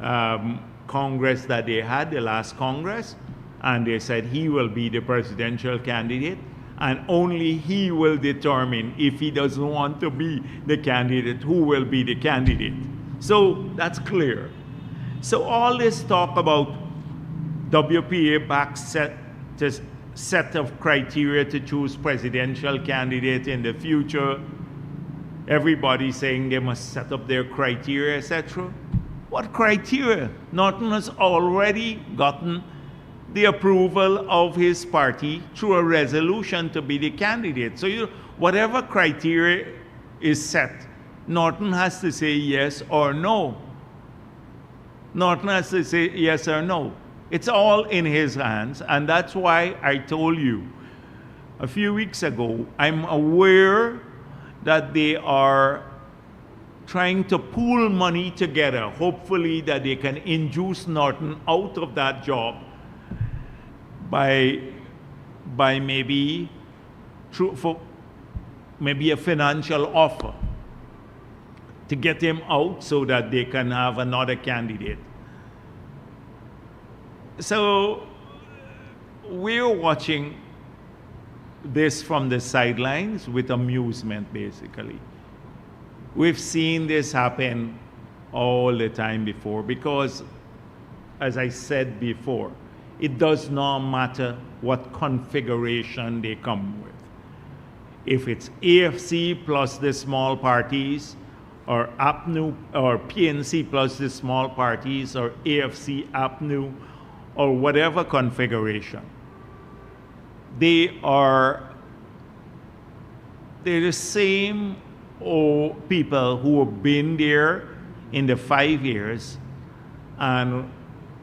Congress that they had, the last Congress, and they said he will be the presidential candidate, and only he will determine if he doesn't want to be the candidate, who will be the candidate. So that's clear. So all this talk about WPA-backed set of criteria to choose presidential candidate in the future, everybody saying they must set up their criteria, etc. What criteria? Norton has already gotten the approval of his party through a resolution to be the candidate. So whatever criteria is set, Norton has to say yes or no. Norton has to say yes or no. It's all in his hands, and that's why I told you a few weeks ago, I'm aware that they are trying to pool money together, hopefully that they can induce Norton out of that job by maybe maybe a financial offer to get him out so that they can have another candidate. So we're watching this from the sidelines with amusement, basically. We've seen this happen all the time before because, as I said before, it does not matter what configuration they come with. If it's AFC plus the small parties, or APNU, or PNC plus the small parties, or AFC, APNU, or whatever configuration, they're the same people who have been there in the 5 years and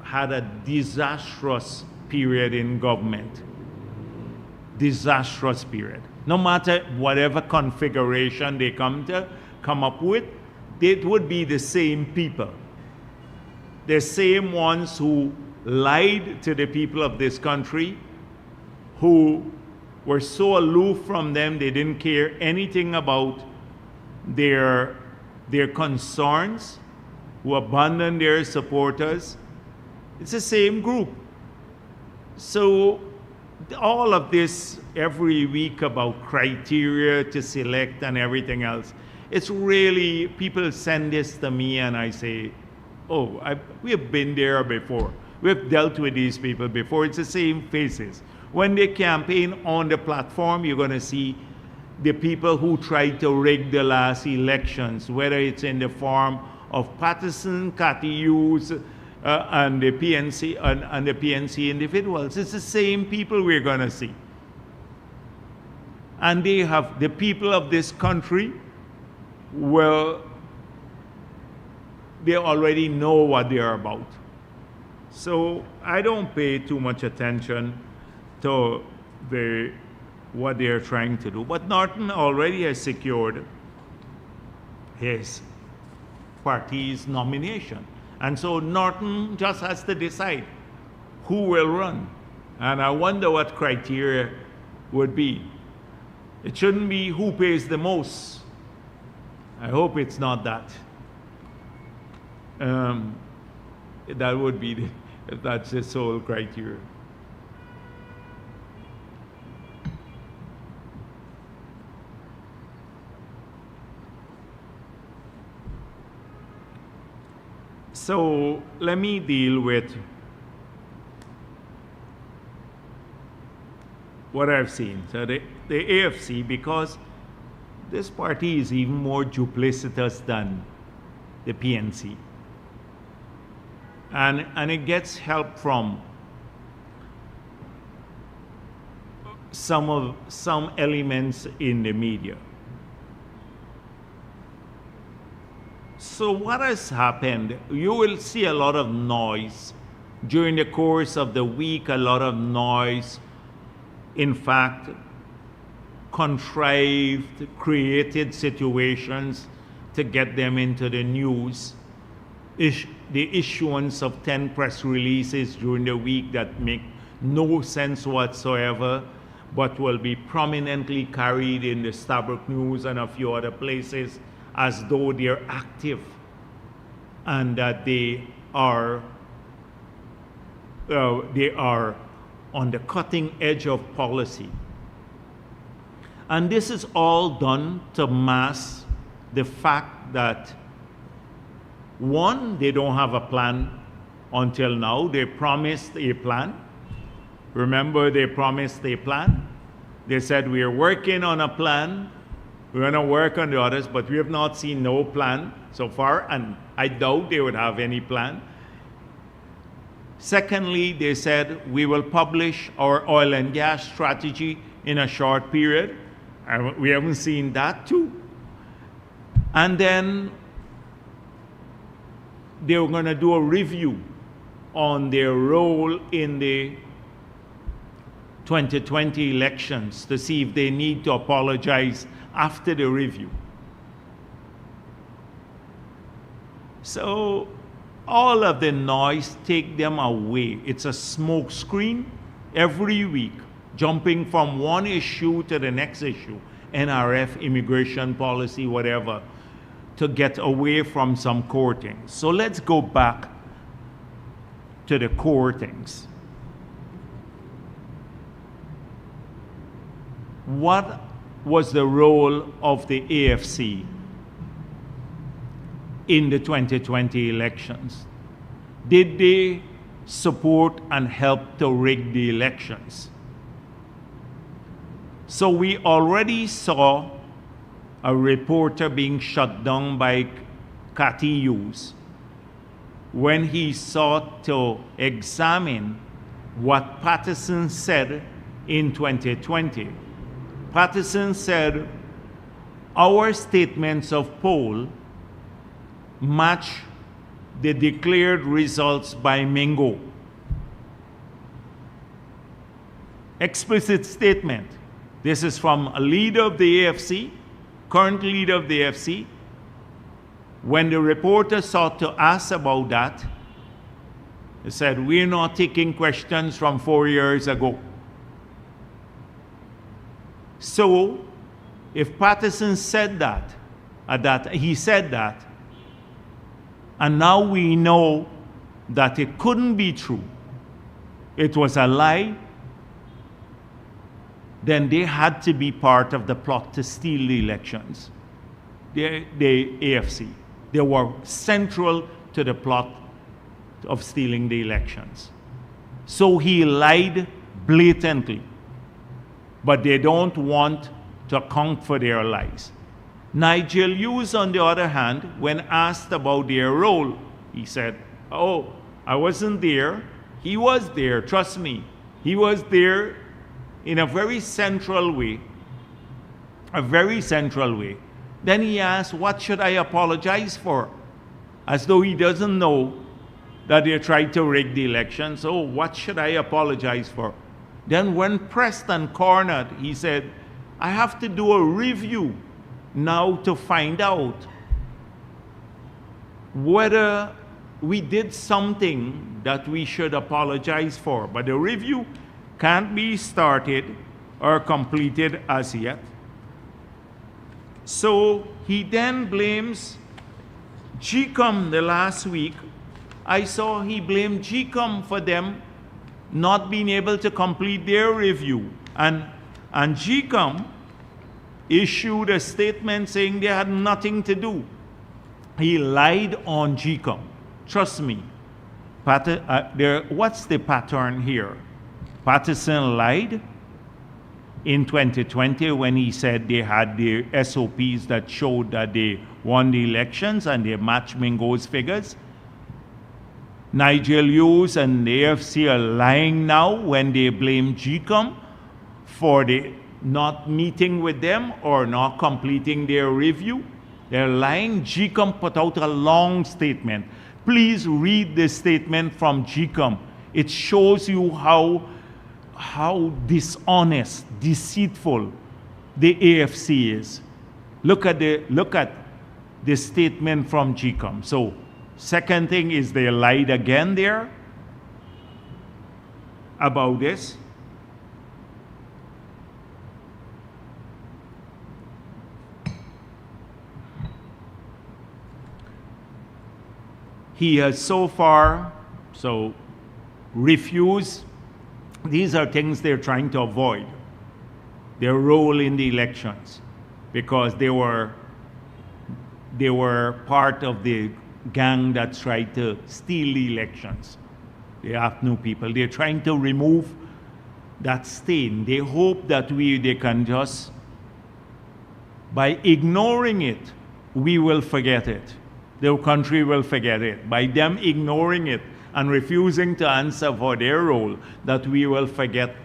had a disastrous period in government. Disastrous period. No matter whatever configuration they come up with, it would be the same people. The same ones who lied to the people of this country, who were so aloof from them they didn't care anything about their concerns, who abandoned their supporters. It's the same group. So all of this every week about criteria to select and everything else, it's really, people send this to me and I say, oh, we have been there before. We have dealt with these people before. It's the same faces. When they campaign on the platform, you're going to see the people who tried to rig the last elections, whether it's in the form of Patterson, Cathy Hughes, and the PNC and the PNC individuals. It's the same people we're going to see. And they have the people of this country. Well, they already know what they are about. So I don't pay too much attention to what they are trying to do. But Norton already has secured his party's nomination. And so Norton just has to decide who will run. And I wonder what criteria would be. It shouldn't be who pays the most. I hope it's not that. That would be that's the sole criteria. So let me deal with what I've seen. So the AFC, because this party is even more duplicitous than the PNC. And it gets help from some elements in the media. So what has happened, you will see a lot of noise During the course of the week, a lot of noise, in fact, contrived, created situations to get them into the news. The issuance of 10 press releases during the week that make no sense whatsoever, but will be prominently carried in the Stabroek News and a few other places as though they're active and that they are on the cutting edge of policy. And this is all done to mask the fact that, one, they don't have a plan until now. They promised a plan. Remember, they promised a plan. They said, we are working on a plan. We're going to work on the others, but we have not seen no plan so far, and I doubt they would have any plan. Secondly, they said, we will publish our oil and gas strategy in a short period. And we haven't seen that too. And then they were going to do a review on their role in the 2020 elections to see if they need to apologize after the review. So all of the noise, take them away. It's a smoke screen every week, jumping from one issue to the next issue, NRF, immigration policy, whatever, to get away from some core things. So let's go back to the core things. What was the role of the AFC in the 2020 elections? Did they support and help to rig the elections? So we already saw a reporter being shut down by Cathy Hughes when he sought to examine what Patterson said in 2020. Patterson said, our statements of poll match the declared results by Mingo. Explicit statement. This is from a leader of the AFC, current leader of the AFC. When the reporter sought to ask about that, he said, we're not taking questions from 4 years ago. So, if Patterson said that, he said that, and now we know that it couldn't be true, it was a lie, then they had to be part of the plot to steal the elections. The AFC. They were central to the plot of stealing the elections. So he lied blatantly. But they don't want to account for their lies. Nigel Hughes, on the other hand, when asked about their role, he said, oh, I wasn't there. He was there, trust me. He was there in a very central way. A very central way. Then he asked, what should I apologize for? As though he doesn't know that they tried to rig the election. So what should I apologize for? Then when pressed and cornered, he said, I have to do a review now to find out whether we did something that we should apologize for. But the review can't be started or completed as yet. So he then blames GCOM the last week. I saw he blamed GCOM for them not being able to complete their review. And GCOM issued a statement saying they had nothing to do. He lied on GCOM. Trust me. What's the pattern here? Patterson lied in 2020 when he said they had the SOPs that showed that they won the elections and they matched Mingo's figures. Nigel Hughes and the AFC are lying now when they blame GCOM for the not meeting with them or not completing their review. They're lying. GCOM put out a long statement. Please read this statement from GCOM. It shows you how dishonest, deceitful the AFC is. Look at the statement from GCOM. So, second thing is they lied again there about this. He has so far refused. These are things they're trying to avoid, their role in the elections, because they were part of the gang that tried to steal the elections. The AFNU people, they're trying to remove that stain. They hope that they can just, by ignoring it, we will forget it. The country will forget it. By them ignoring it and refusing to answer for their role, that we will forget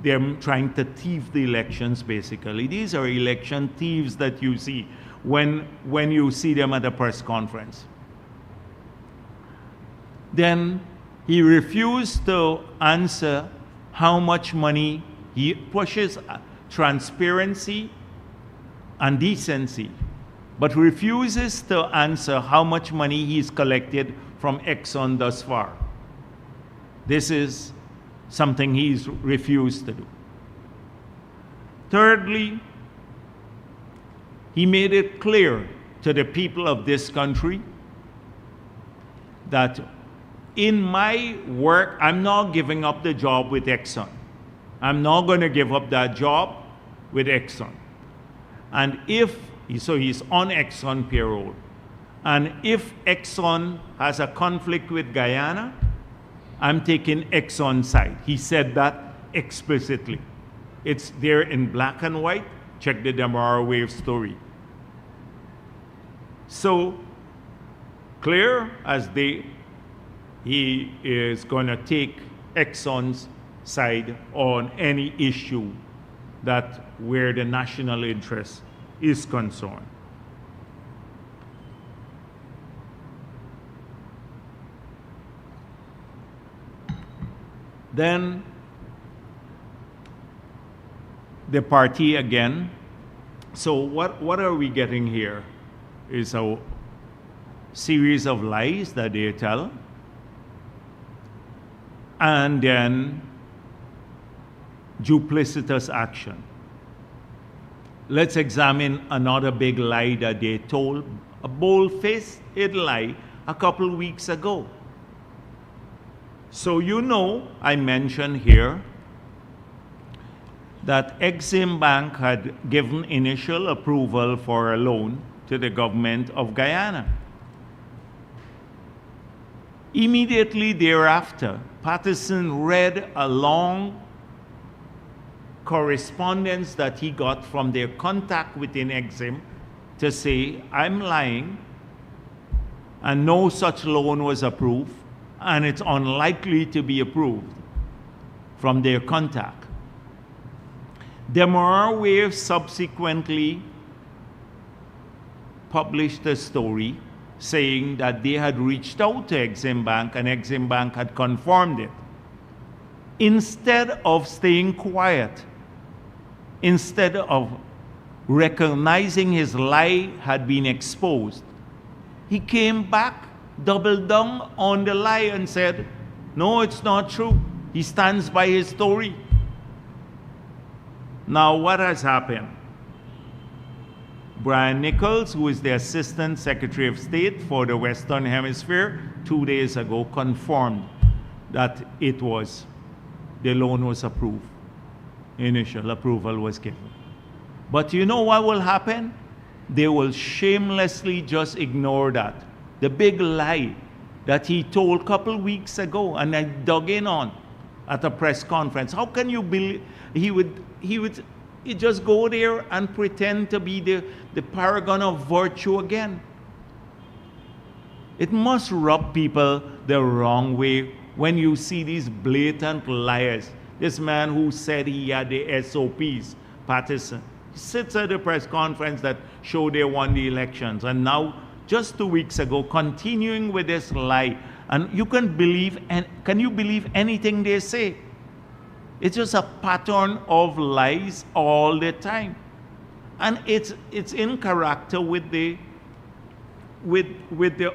them trying to thief the elections, basically. These are election thieves that you see when you see them at a press conference. Then he refused to answer how much money. He pushes transparency and decency, but refuses to answer how much money he's collected from Exxon thus far. This is something he's refused to do. Thirdly, he made it clear to the people of this country that in my work, I'm not giving up the job with Exxon. I'm not going to give up that job with Exxon. And so he's on Exxon payroll. And if Exxon has a conflict with Guyana, I'm taking Exxon's side. He said that explicitly. It's there in black and white. Check the Demerara Wave story. So clear as day, he is going to take Exxon's side on any issue where the national interest is concerned. Then the party again. So what are we getting here is a series of lies that they tell, and then duplicitous action. Let's examine another big lie that they told, a bold-faced lie, a couple weeks ago. So I mentioned here that Exim Bank had given initial approval for a loan to the government of Guyana. Immediately thereafter, Patterson read a long correspondence that he got from their contact within Exim to say, I'm lying, and no such loan was approved, and it's unlikely to be approved from their contact. Demerara Wave subsequently published a story saying that they had reached out to Exim Bank and Exim Bank had confirmed it. Instead of staying quiet, instead of recognizing his lie had been exposed, he came back, doubled down on the lie and said, no, it's not true. He stands by his story. Now, what has happened? Brian Nichols, who is the Assistant Secretary of State for the Western Hemisphere, 2 days ago confirmed that the loan was approved. Initial approval was given. But you know what will happen? They will shamelessly just ignore that. The big lie that he told a couple weeks ago and I dug in on at a press conference. How can you believe he would just go there and pretend to be the paragon of virtue again? It must rub people the wrong way when you see these blatant liars. This man who said he had the SOPs, Patterson, sits at the press conference that showed they won the elections, and now, just 2 weeks ago, continuing with this lie And you can believe, and can you believe anything they say? It's just a pattern of lies all the time. And it's in character with the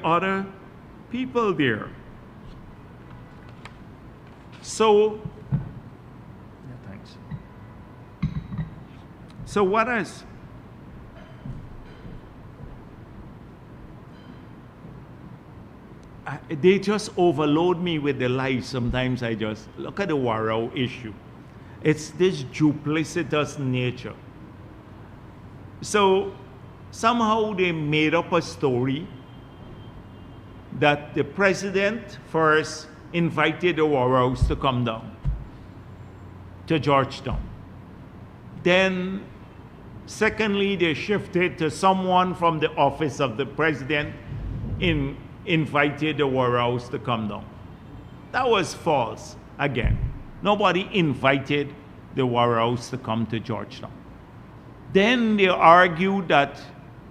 other people there. So, yeah, thanks. So what else? They just overload me with the lies. Sometimes I just look at the Warrow issue. It's this duplicitous nature. So somehow they made up a story that the president first invited the Warrows to come down to Georgetown. Then, secondly, they shifted to someone from the office of the president invited the Warrows to come down. That was false again. Nobody invited the Warrows to come to Georgetown. Then they argued that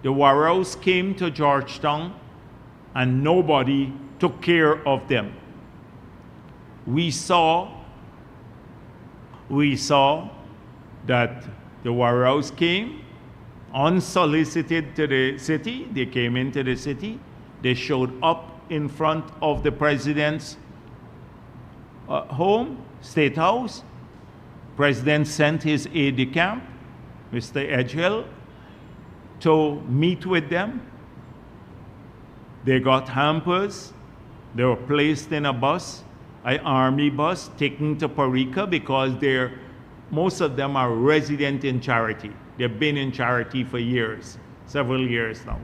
the Warrows came to Georgetown and nobody took care of them. We saw that the Warrows came unsolicited to the city. They came into the city. They showed up in front of the president's home, State House. President sent his aide-de-camp, Mr. Edgehill, to meet with them. They got hampers. They were placed in a bus, an army bus, taken to Parika because most of them are resident in Charity. They've been in Charity for years, several years now.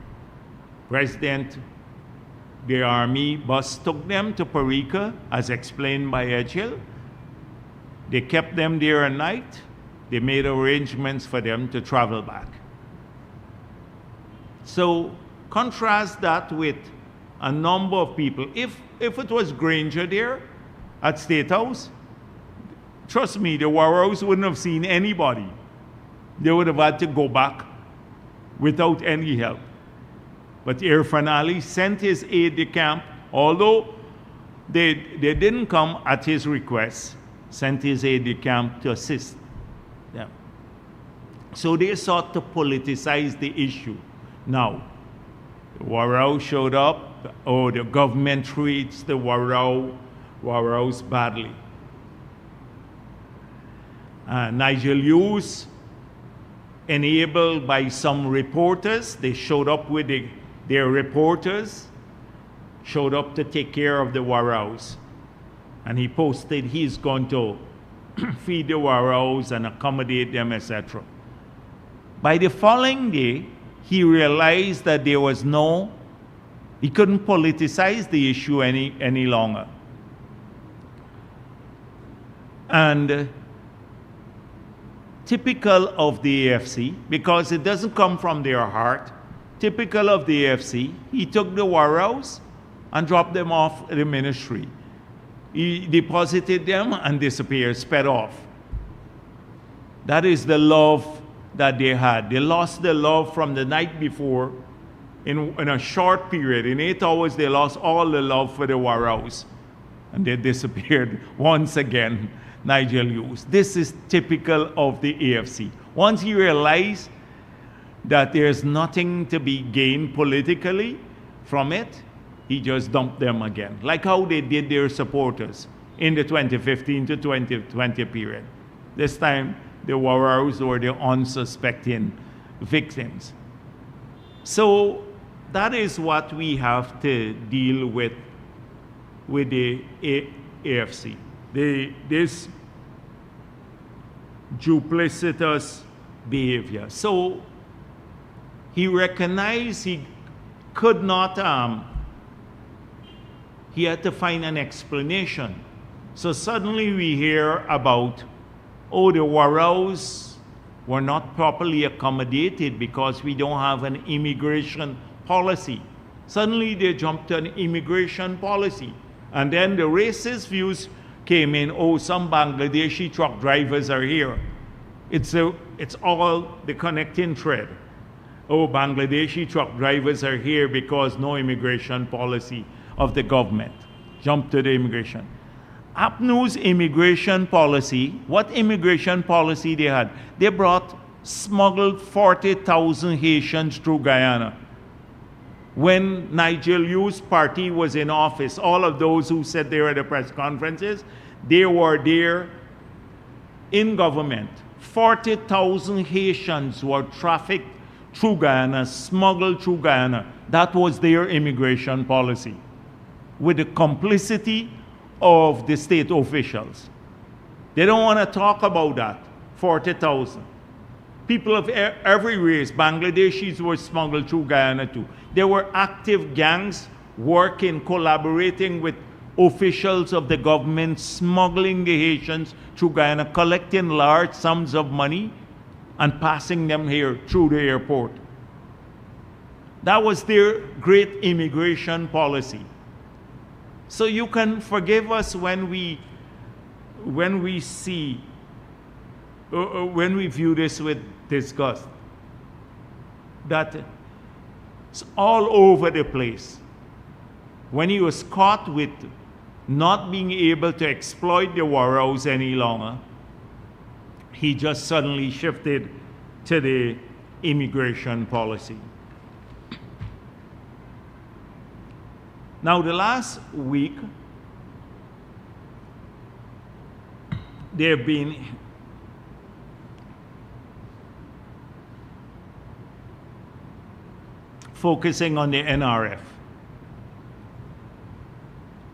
The army bus took them to Parika, as explained by Edgehill. They kept them there a night. They made arrangements for them to travel back. So contrast that with a number of people. If it was Granger there at State House, trust me, the Warrows wouldn't have seen anybody. They would have had to go back without any help. But Irfan Ali sent his aide-de-camp, although they didn't come at his request, sent his aide-de-camp to assist them. So they sought to politicize the issue. Now, the Warrow showed up, the government treats the Warrows badly. Nigel Hughes, enabled by some reporters, they showed up with their reporters, showed up to take care of the Warrows. And he posted he's going to feed the Warrows and accommodate them, etc. By the following day, he realized that he couldn't politicize the issue any longer. And typical of the AFC, because it doesn't come from their heart, typical of the AFC, he took the Warrows and dropped them off at the ministry. He deposited them and disappeared, sped off. That is the love that they had. They lost the love from the night before. In a short period, in 8 hours, they lost all the love for the Warrows. And they disappeared once again, Nigel Hughes. This is typical of the AFC. Once he realized that there's nothing to be gained politically from it, he just dumped them again. Like how they did their supporters in the 2015 to 2020 period. This time, the Warrows were the unsuspecting victims. So that is what we have to deal with the AFC. This duplicitous behavior. So he recognized he could not, he had to find an explanation. So suddenly we hear about, the Warrows were not properly accommodated because we don't have an immigration policy. Suddenly they jumped to an immigration policy. And then the racist views came in, some Bangladeshi truck drivers are here. It's all the connecting thread. Bangladeshi truck drivers are here because no immigration policy of the government. jump to the immigration. APNU's immigration policy, what immigration policy they had? They smuggled 40,000 Haitians through Guyana. When Nigel Yu's party was in office, all of those who said they were at the press conferences, they were there in government. 40,000 Haitians were trafficked through Guyana, smuggled through Guyana. That was their immigration policy, with the complicity of the state officials. They don't want to talk about that. 40,000. People of every race, Bangladeshis were smuggled through Guyana too. There were active gangs working, collaborating with officials of the government, smuggling the Haitians through Guyana, collecting large sums of money and passing them here through the airport. That was their great immigration policy. So you can forgive us when we view this with disgust. That it's all over the place. When he was caught with not being able to exploit the Warrows any longer, he just suddenly shifted to the immigration policy. Now, the last week, there have been focusing on the NRF.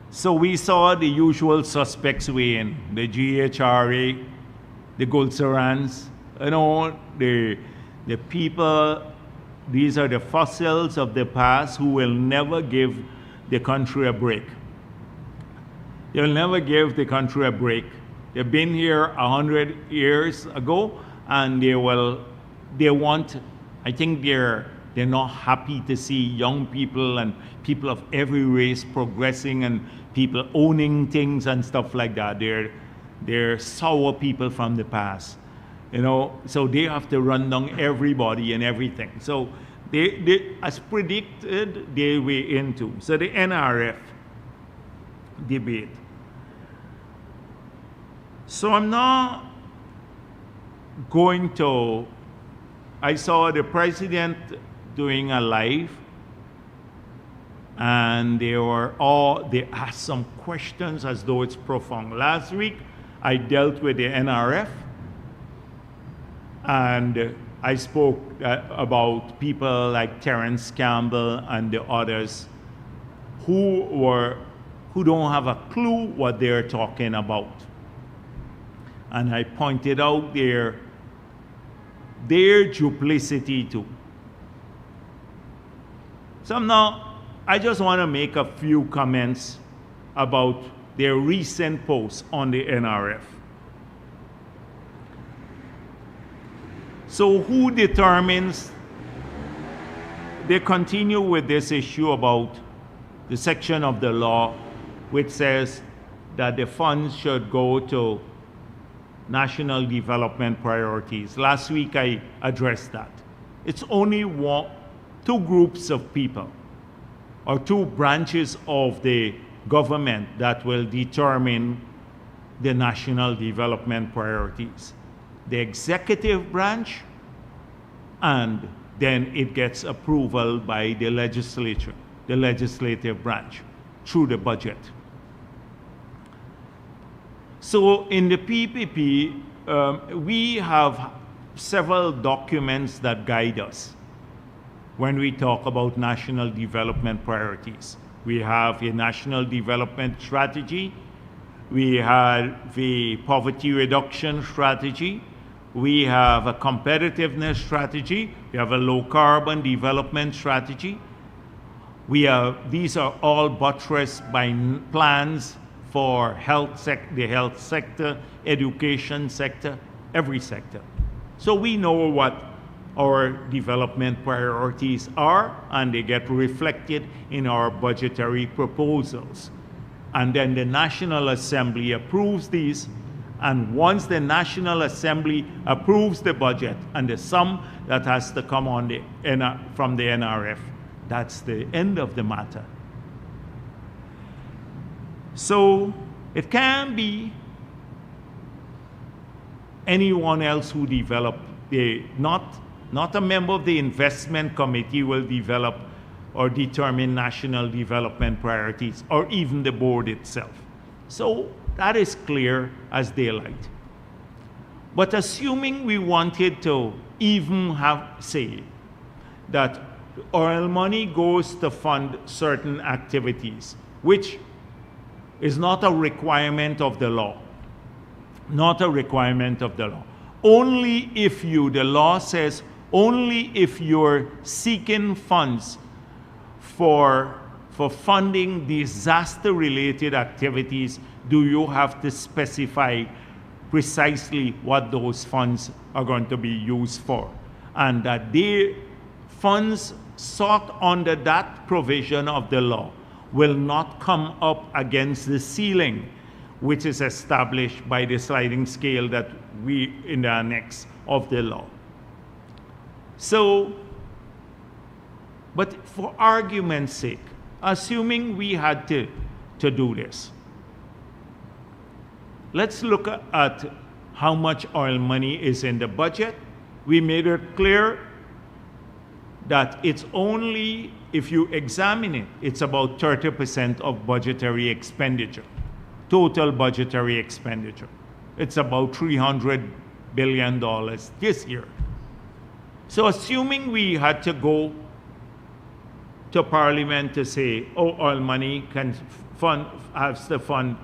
So we saw the usual suspects weigh in, the GHRA, the Gulserans, the people, these are the fossils of the past who will never give the country a break. They'll never give the country a break. They've been here 100 years ago, and I think they're not happy to see young people and people of every race progressing and people owning things and stuff like that. They're sour people from the past, so they have to run down everybody and everything. So they as predicted, they were into. So the NRF debate. So I'm not going to, I saw the president doing a live, and they asked some questions as though it's profound. Last week, I dealt with the NRF, and I spoke about people like Terence Campbell and the others who don't have a clue what they're talking about. And I pointed out their duplicity too. So I just want to make a few comments about their recent posts on the NRF. So who determines? They continue with this issue about the section of the law which says that the funds should go to national development priorities. Last week I addressed that. It's only two groups of people or two branches of the government that will determine the national development priorities. The executive branch, and then it gets approval by the legislature, the legislative branch, through the budget. So in the PPP, we have several documents that guide us when we talk about national development priorities. We have a national development strategy, we have the poverty reduction strategy, we have a competitiveness strategy, we have a low carbon development strategy. These are all buttressed by plans for the health sector, education sector, every sector. So we know what our development priorities are, and they get reflected in our budgetary proposals. And then the National Assembly approves these, and once the National Assembly approves the budget and the sum that has to come from the NRF, that's the end of the matter. So it can be anyone else who develop, not a member of the investment committee will develop or determine national development priorities, or even the board itself. So that is clear as daylight. But assuming we wanted to even say that oil money goes to fund certain activities, which is not a requirement of the law. Not a requirement of the law. Only if the law says, only if you're seeking funds for funding disaster-related activities do you have to specify precisely what those funds are going to be used for. And that the funds sought under that provision of the law will not come up against the ceiling which is established by the sliding scale that we in the annex of the law. So, but for argument's sake, assuming we had to do this, let's look at how much oil money is in the budget. We made it clear that it's only, if you examine it, it's about 30% of budgetary expenditure, total budgetary expenditure. It's about $300 billion this year. So assuming we had to go to Parliament to say, oh, oil money has to fund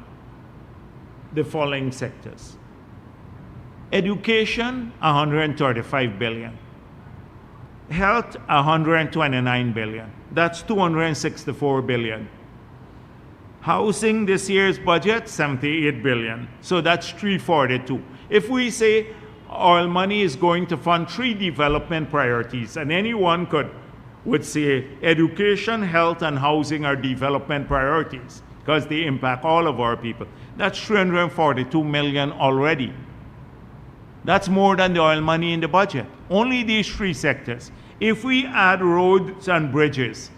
the following sectors. Education, $135 billion. Health, $129 billion. That's $264 billion. Housing, this year's budget, $78 billion. So that's $342. If we say oil money is going to fund 3 development priorities, and anyone would say education, health, and housing are development priorities because they impact all of our people. That's $342 million already. That's more than the oil money in the budget. Only these 3 sectors. If we add roads and bridges,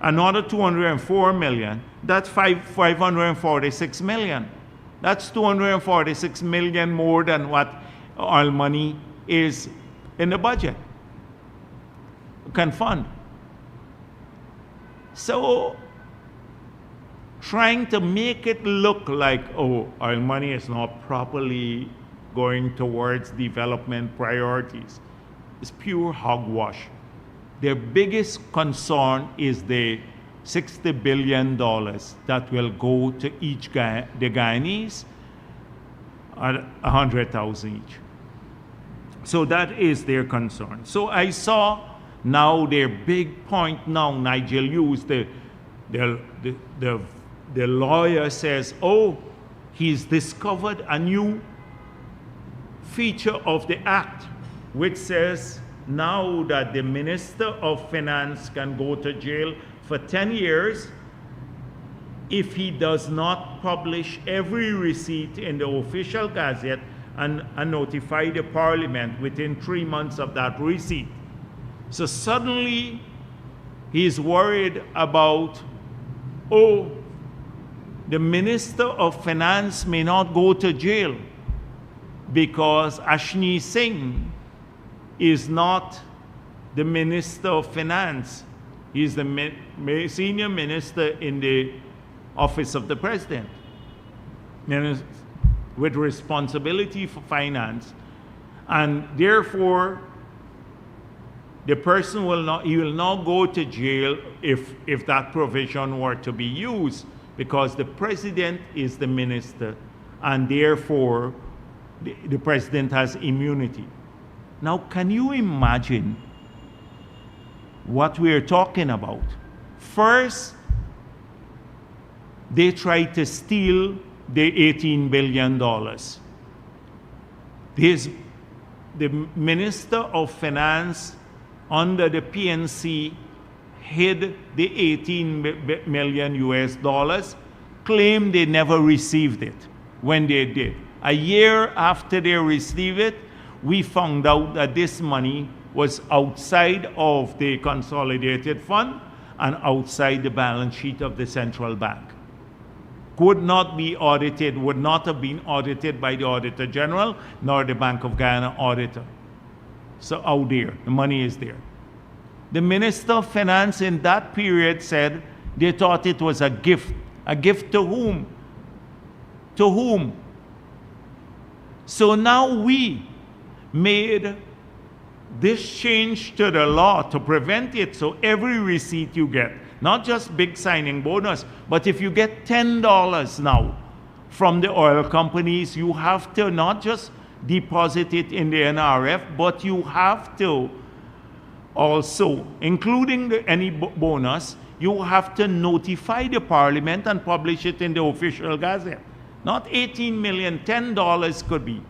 another $204 million, that's $546 million. That's $246 million more than what oil money is in the budget can fund. So trying to make it look like, oh, oil money is not properly going towards development priorities is pure hogwash. Their biggest concern is the $60 billion that will go to each the Guyanese at $100,000 each. So that is their concern. So I saw now their big point now, Nigel used the lawyer says, oh, he's discovered a new feature of the act which says now that the Minister of Finance can go to jail for 10 years if he does not publish every receipt in the official gazette and notify the Parliament within 3 months of that receipt. So suddenly he's worried about, oh, the Minister of Finance may not go to jail because Ashni Singh is not the Minister of Finance. He's the senior minister in the office of the President, with responsibility for finance. And therefore, the person will not go to jail if that provision were to be used, because the President is the minister, and therefore the President has immunity. Now, can you imagine what we're talking about? First, they tried to steal the $18 billion. The Minister of Finance under the PNC hid the 18 million US dollars, claimed they never received it when they did. A year after they received it, we found out that this money was outside of the consolidated fund and outside the balance sheet of the central bank. could not be audited, would not have been audited by the Auditor General nor the Bank of Guyana auditor. So out there, the money is there. The Minister of Finance in that period said they thought it was a gift. A gift to whom? To whom? So now we made this change to the law to prevent it. So every receipt you get, not just big signing bonus, but if you get $10 now from the oil companies, you have to not just deposit it in the NRF, but you have to also, including any bonus, you have to notify the Parliament and publish it in the official gazette. Not 18 million, $10 could be.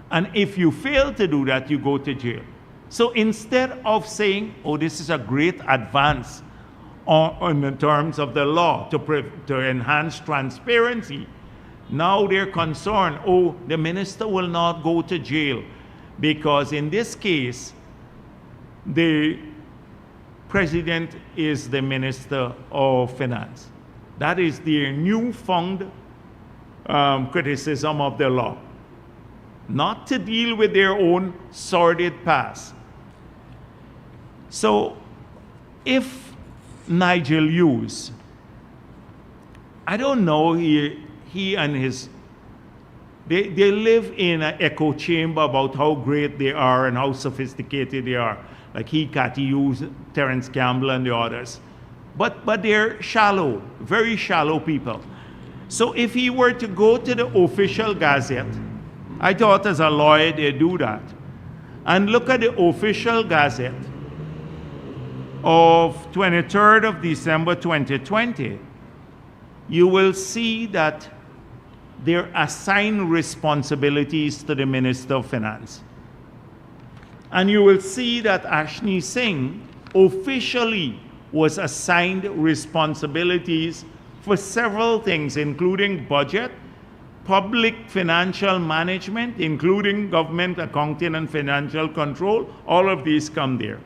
And if you fail to do that, you go to jail. So instead of saying, oh, this is a great advance in terms of the law to enhance transparency, now they're concerned, oh, the minister will not go to jail, because in this case, the president is the Minister of Finance. That is their newfound criticism of the law. Not to deal with their own sordid past. So, if Nigel Hughes, I don't know, he and his, they live in an echo chamber about how great they are and how sophisticated they are. Like Cathy Hughes, Terence Campbell, and the others. But they're shallow, very shallow people. So if he were to go to the official gazette, I thought as a lawyer they do that, and look at the official gazette of 23rd of December 2020, you will see that there are assigned responsibilities to the Minister of Finance. And you will see that Ashni Singh officially was assigned responsibilities for several things, including budget, public financial management, including government accounting and financial control. All of these come there.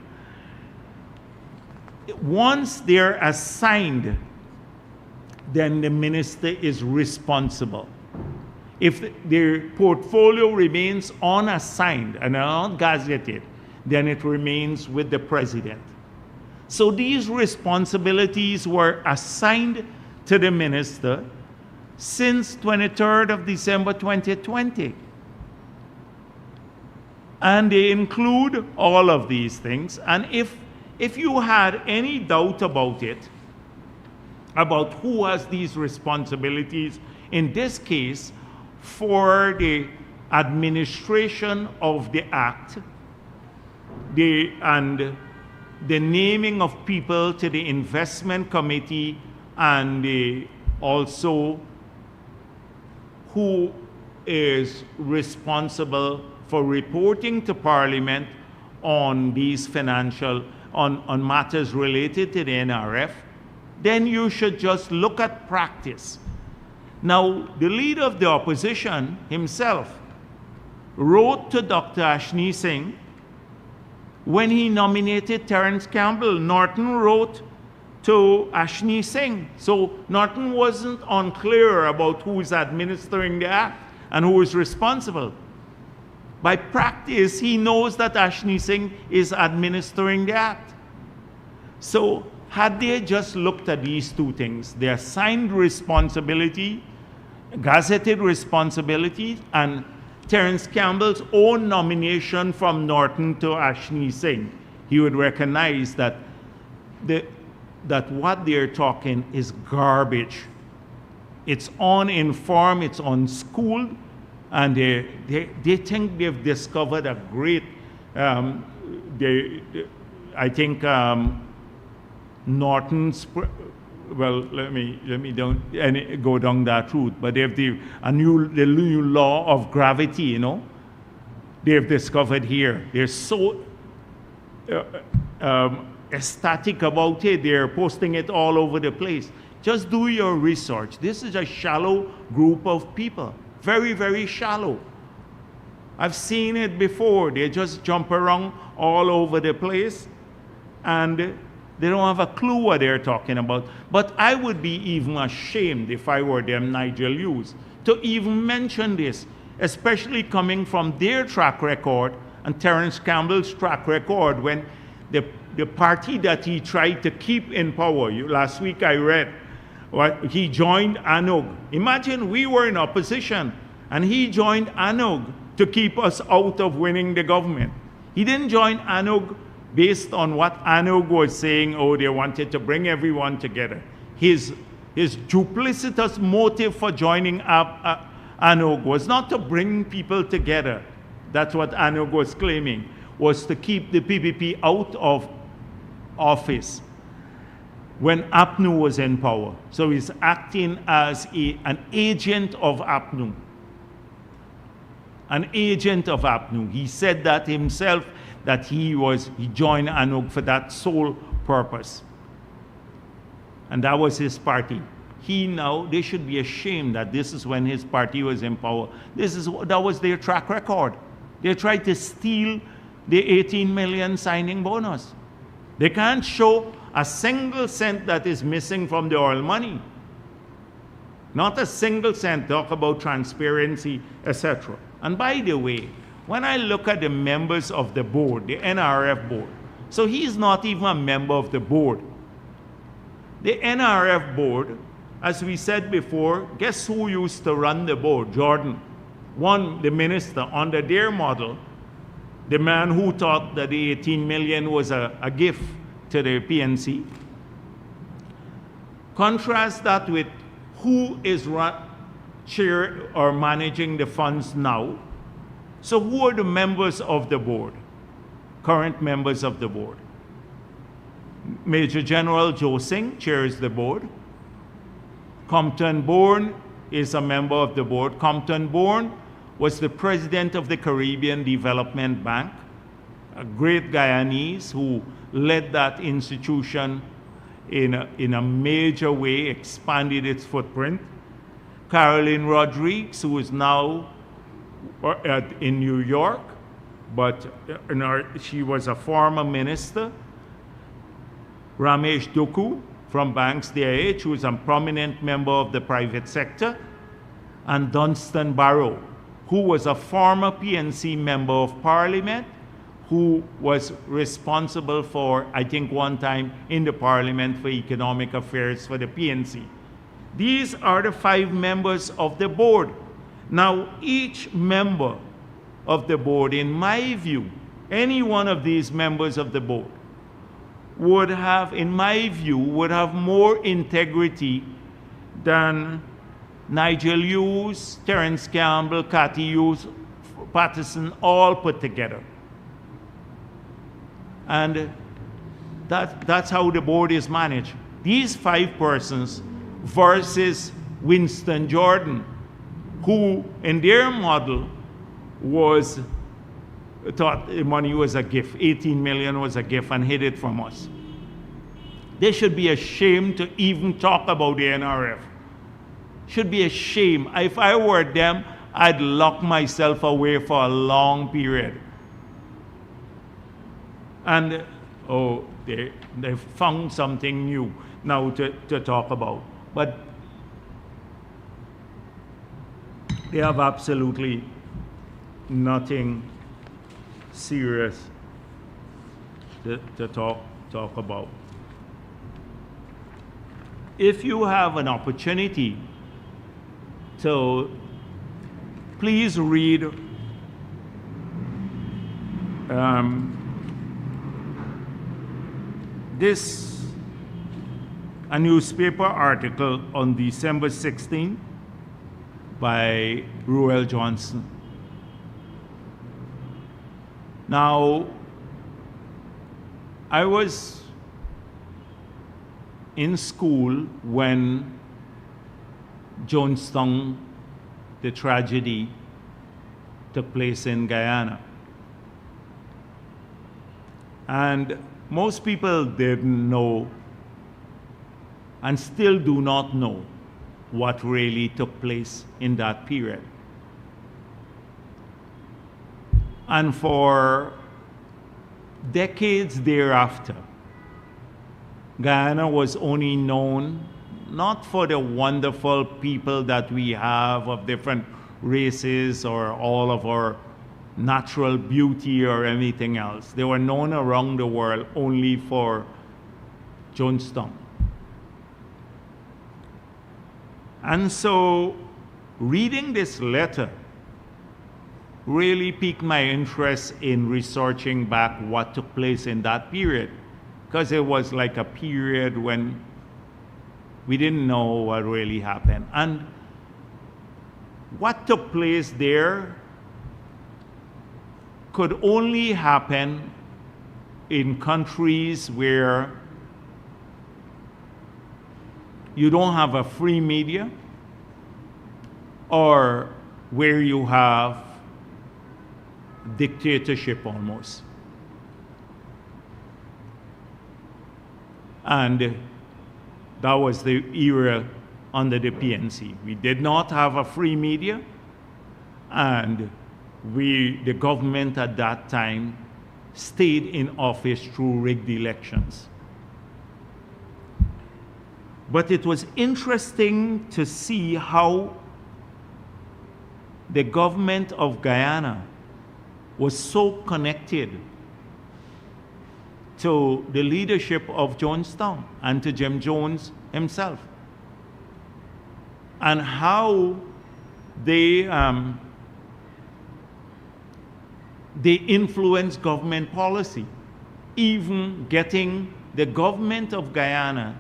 Once they're assigned, then the minister is responsible. If their portfolio remains unassigned and not gazetted, then it remains with the president. So these responsibilities were assigned to the minister since 23rd of December 2020. And they include all of these things. And if you had any doubt about it, about who has these responsibilities, in this case, for the administration of the act, and the naming of people to the investment committee, and also who is responsible for reporting to Parliament on these financial, on matters related to the NRF, then you should just look at practice. Now, the leader of the opposition himself wrote to Dr. Ashni Singh when he nominated Terence Campbell. Norton wrote to Ashni Singh. So Norton wasn't unclear about who is administering the act and who is responsible. By practice, he knows that Ashni Singh is administering the act. So had they just looked at these two things, their assigned responsibility, gazetted responsibility, and Terence Campbell's own nomination from Norton to Ashni Singh, he would recognize that that what they're talking is garbage. It's uninformed, it's unschooled, and they think they've discovered a great, I think Norton's, well, let me don't go down that route, but they have the new law of gravity, you know, they've discovered here. They're so ecstatic about it, they're posting it all over the place. Just do your research. This is a shallow group of people, very, very shallow. I've seen it before. They just jump around all over the place, and They don't have a clue what they're talking about. But I would be even ashamed if I were them, Nigel Hughes, to even mention this, especially coming from their track record and Terence Campbell's track record when the party that he tried to keep in power. Last week I read what he joined ANOG. Imagine we were in opposition and he joined ANOG to keep us out of winning the government. He didn't join ANOG based on what ANOG was saying, oh, they wanted to bring everyone together. His duplicitous motive for joining ANOG was not to bring people together. That's what ANOG was claiming, was to keep the PPP out of office when APNU was in power. So he's acting as an agent of APNU. An agent of APNU. He said that himself, that he joined ANOG for that sole purpose. And that was his party. They should be ashamed that this is when his party was in power. That was their track record. They tried to steal the 18 million signing bonus. They can't show a single cent that is missing from the oil money. Not a single cent. Talk about transparency, etc. And by the way, when I look at the members of the board, the NRF board, so he's not even a member of the board. The NRF board, as we said before, guess who used to run the board? Jordan. The minister under their model, the man who thought that the 18 million was a gift to the PNC. Contrast that with who is chair or managing the funds now. So who are the members of the board, current members of the board? Major General Joe Singh chairs the board. Compton Bourne is a member of the board. Compton Bourne was the president of the Caribbean Development Bank, a great Guyanese who led that institution in a major way, expanded its footprint. Caroline Rodriguez, who is now in New York, but she was a former minister. Ramesh Duku from Banks DIH, who is a prominent member of the private sector. And Dunstan Barrow, who was a former PNC member of parliament, who was responsible for, I think one time, in the parliament for economic affairs for the PNC. These are the 5 members of the board. Now, each member of the board, in my view, any one of these members of the board would have, in my view, would have more integrity than Nigel Hughes, Terence Campbell, Cathy Hughes, Patterson, all put together. And that's how the board is managed. These 5 persons versus Winston Jordan, who in their model thought the money was a gift, 18 million was a gift, and hid it from us. They should be ashamed to even talk about the NRF. Should be ashamed. If I were them, I'd lock myself away for a long period. And they found something new now to talk about. But they have absolutely nothing serious to talk about. If you have an opportunity to please read a newspaper article on December 16 by Ruel Johnson. Now, I was in school when Jonestown, the tragedy, took place in Guyana. And most people didn't know and still do not know what really took place in that period. And for decades thereafter, Guyana was only known not for the wonderful people that we have of different races or all of our natural beauty or anything else. They were known around the world only for Jonestown. And so reading this letter really piqued my interest in researching back what took place in that period, because it was like a period when we didn't know what really happened. And what took place there could only happen in countries where you don't have a free media or where you have dictatorship almost. And that was the era under the PNC. We did not have a free media, and the government at that time stayed in office through rigged elections. But it was interesting to see how the government of Guyana was so connected to the leadership of Jonestown and to Jim Jones himself, and how they influenced government policy, even getting the government of Guyana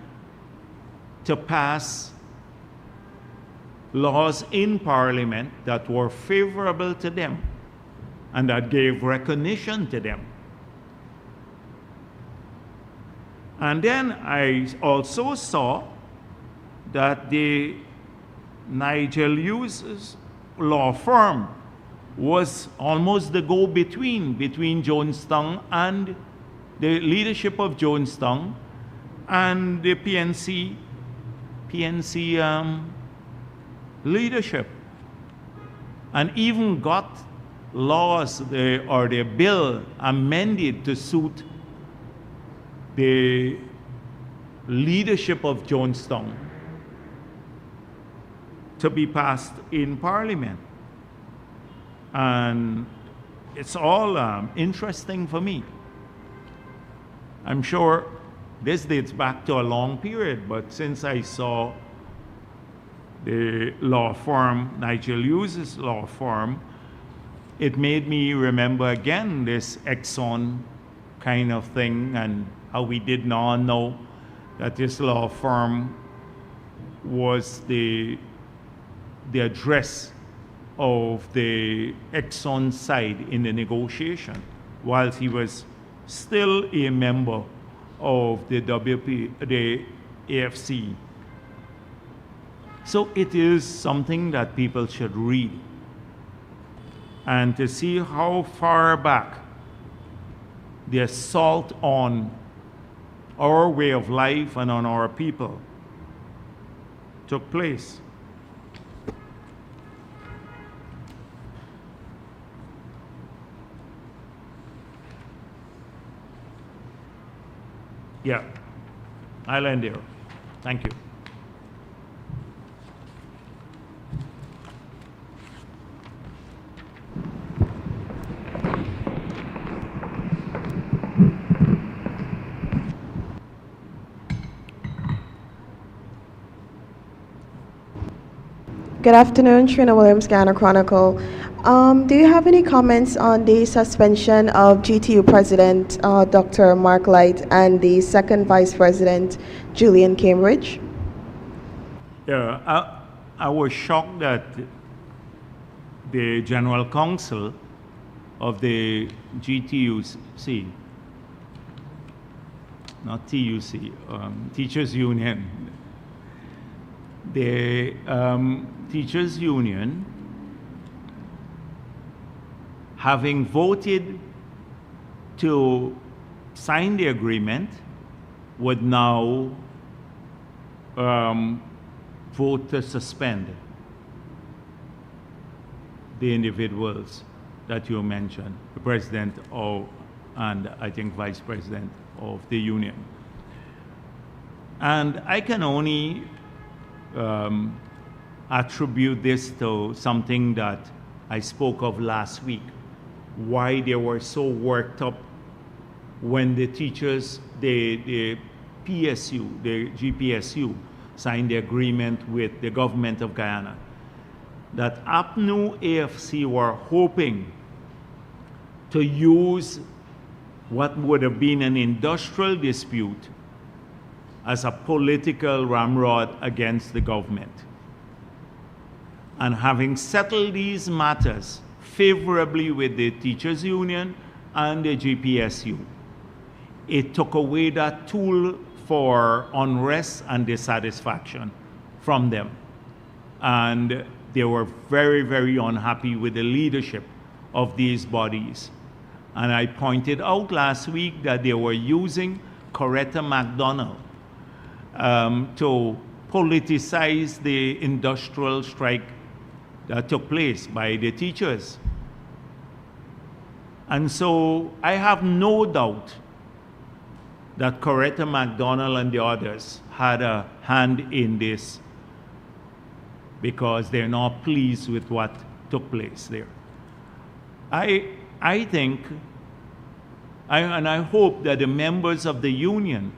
to pass laws in Parliament that were favorable to them and that gave recognition to them. And then I also saw that the Nigel Hughes' law firm was almost the go-between between Jonestown and the leadership of Jonestown and the PNC leadership, and even got laws or the bill amended to suit the leadership of Jonestown to be passed in Parliament. And it's all interesting for me. I'm sure this dates back to a long period, but since I saw the law firm, Nigel Hughes' law firm, it made me remember again this Exxon kind of thing, and how we did not know that this law firm was the address of the Exxon side in the negotiation, whilst he was still a member of the AFC. So it is something that people should read, and to see how far back the assault on our way of life and on our people took place. Yeah, I'll end there. Thank you. Good afternoon, Trina Williams, Guyana Chronicle. Do you have any comments on the suspension of GTU President Dr. Mark Light and the second Vice President Julian Cambridge? Yeah, I was shocked that the General Counsel of the GTUC, not TUC, Teachers Union, the Teachers Union, having voted to sign the agreement, would now vote to suspend the individuals that you mentioned, the president and I think vice president of the union. And I can only attribute this to something that I spoke of last week, why they were so worked up when the teachers, the PSU, the GPSU, signed the agreement with the government of Guyana, that APNU AFC were hoping to use what would have been an industrial dispute as a political ramrod against the government. And having settled these matters favorably with the teachers union and the GPSU, it took away that tool for unrest and dissatisfaction from them. And they were very, very unhappy with the leadership of these bodies. And I pointed out last week that they were using Coretta McDonald to politicize the industrial strike that took place by the teachers. And so I have no doubt that Coretta McDonald and the others had a hand in this, because they're not pleased with what took place there. I think, and I hope that the members of the union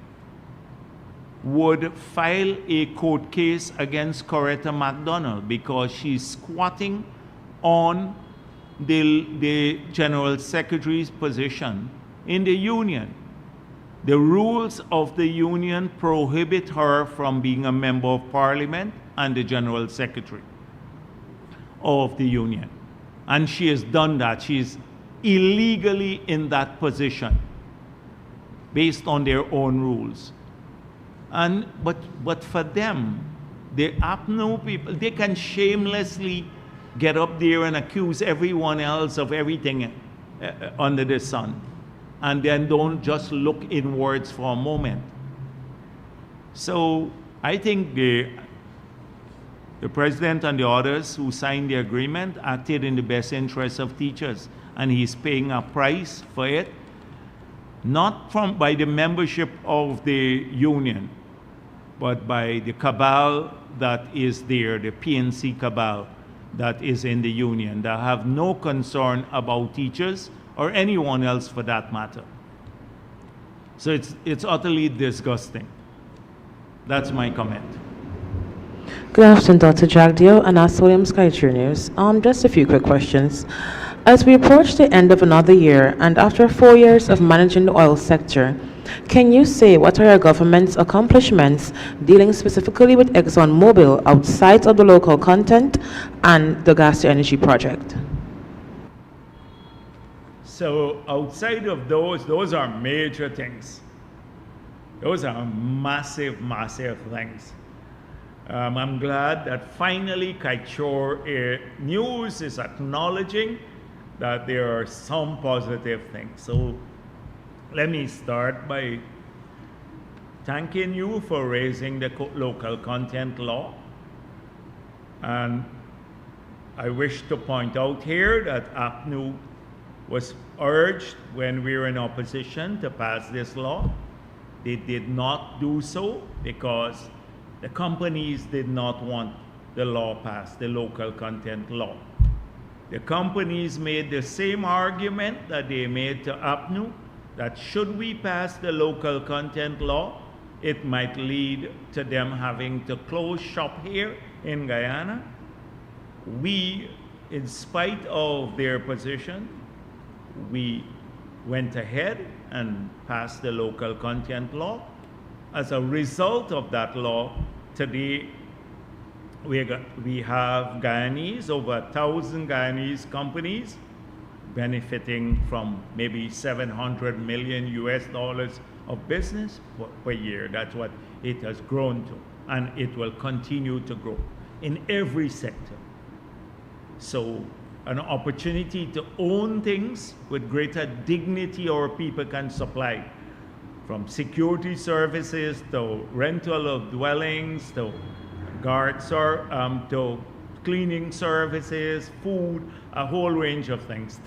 would file a court case against Coretta McDonald, because she's squatting on the General Secretary's position in the union. The rules of the union prohibit her from being a member of parliament and the General Secretary of the union. And she has done that. She's illegally in that position based on their own rules. But for them, the APNU people, they can shamelessly get up there and accuse everyone else of everything under the sun, and then don't just look inwards for a moment. So I think the president and the others who signed the agreement acted in the best interest of teachers, and he's paying a price for it, not by the membership of the union, but by the cabal that is there, the PNC cabal that is in the union, that have no concern about teachers or anyone else for that matter. So it's utterly disgusting. That's my comment. Good afternoon, Dr. Jagdeo and Ask William Sky News. Just a few quick questions. As we approach the end of another year, and after 4 years of managing the oil sector, can you say what are your government's accomplishments dealing specifically with ExxonMobil outside of the local content and the gas to energy project? So outside of those are major things. Those are massive, massive things. I'm glad that finally Kaichor News is acknowledging that there are some positive things. So let me start by thanking you for raising the local content law. And I wish to point out here that APNU was urged when we were in opposition to pass this law. They did not do so because the companies did not want the law passed, the local content law. The companies made the same argument that they made to APNU, that should we pass the local content law, it might lead to them having to close shop here in Guyana. We, in spite of their position, we went ahead and passed the local content law. As a result of that law, today we have Guyanese, over 1,000 Guyanese companies benefiting from maybe $700 million US of business per year. That's what it has grown to, and it will continue to grow in every sector. So an opportunity to own things with greater dignity our people can supply, from security services to rental of dwellings to guards or to cleaning services, food, a whole range of things.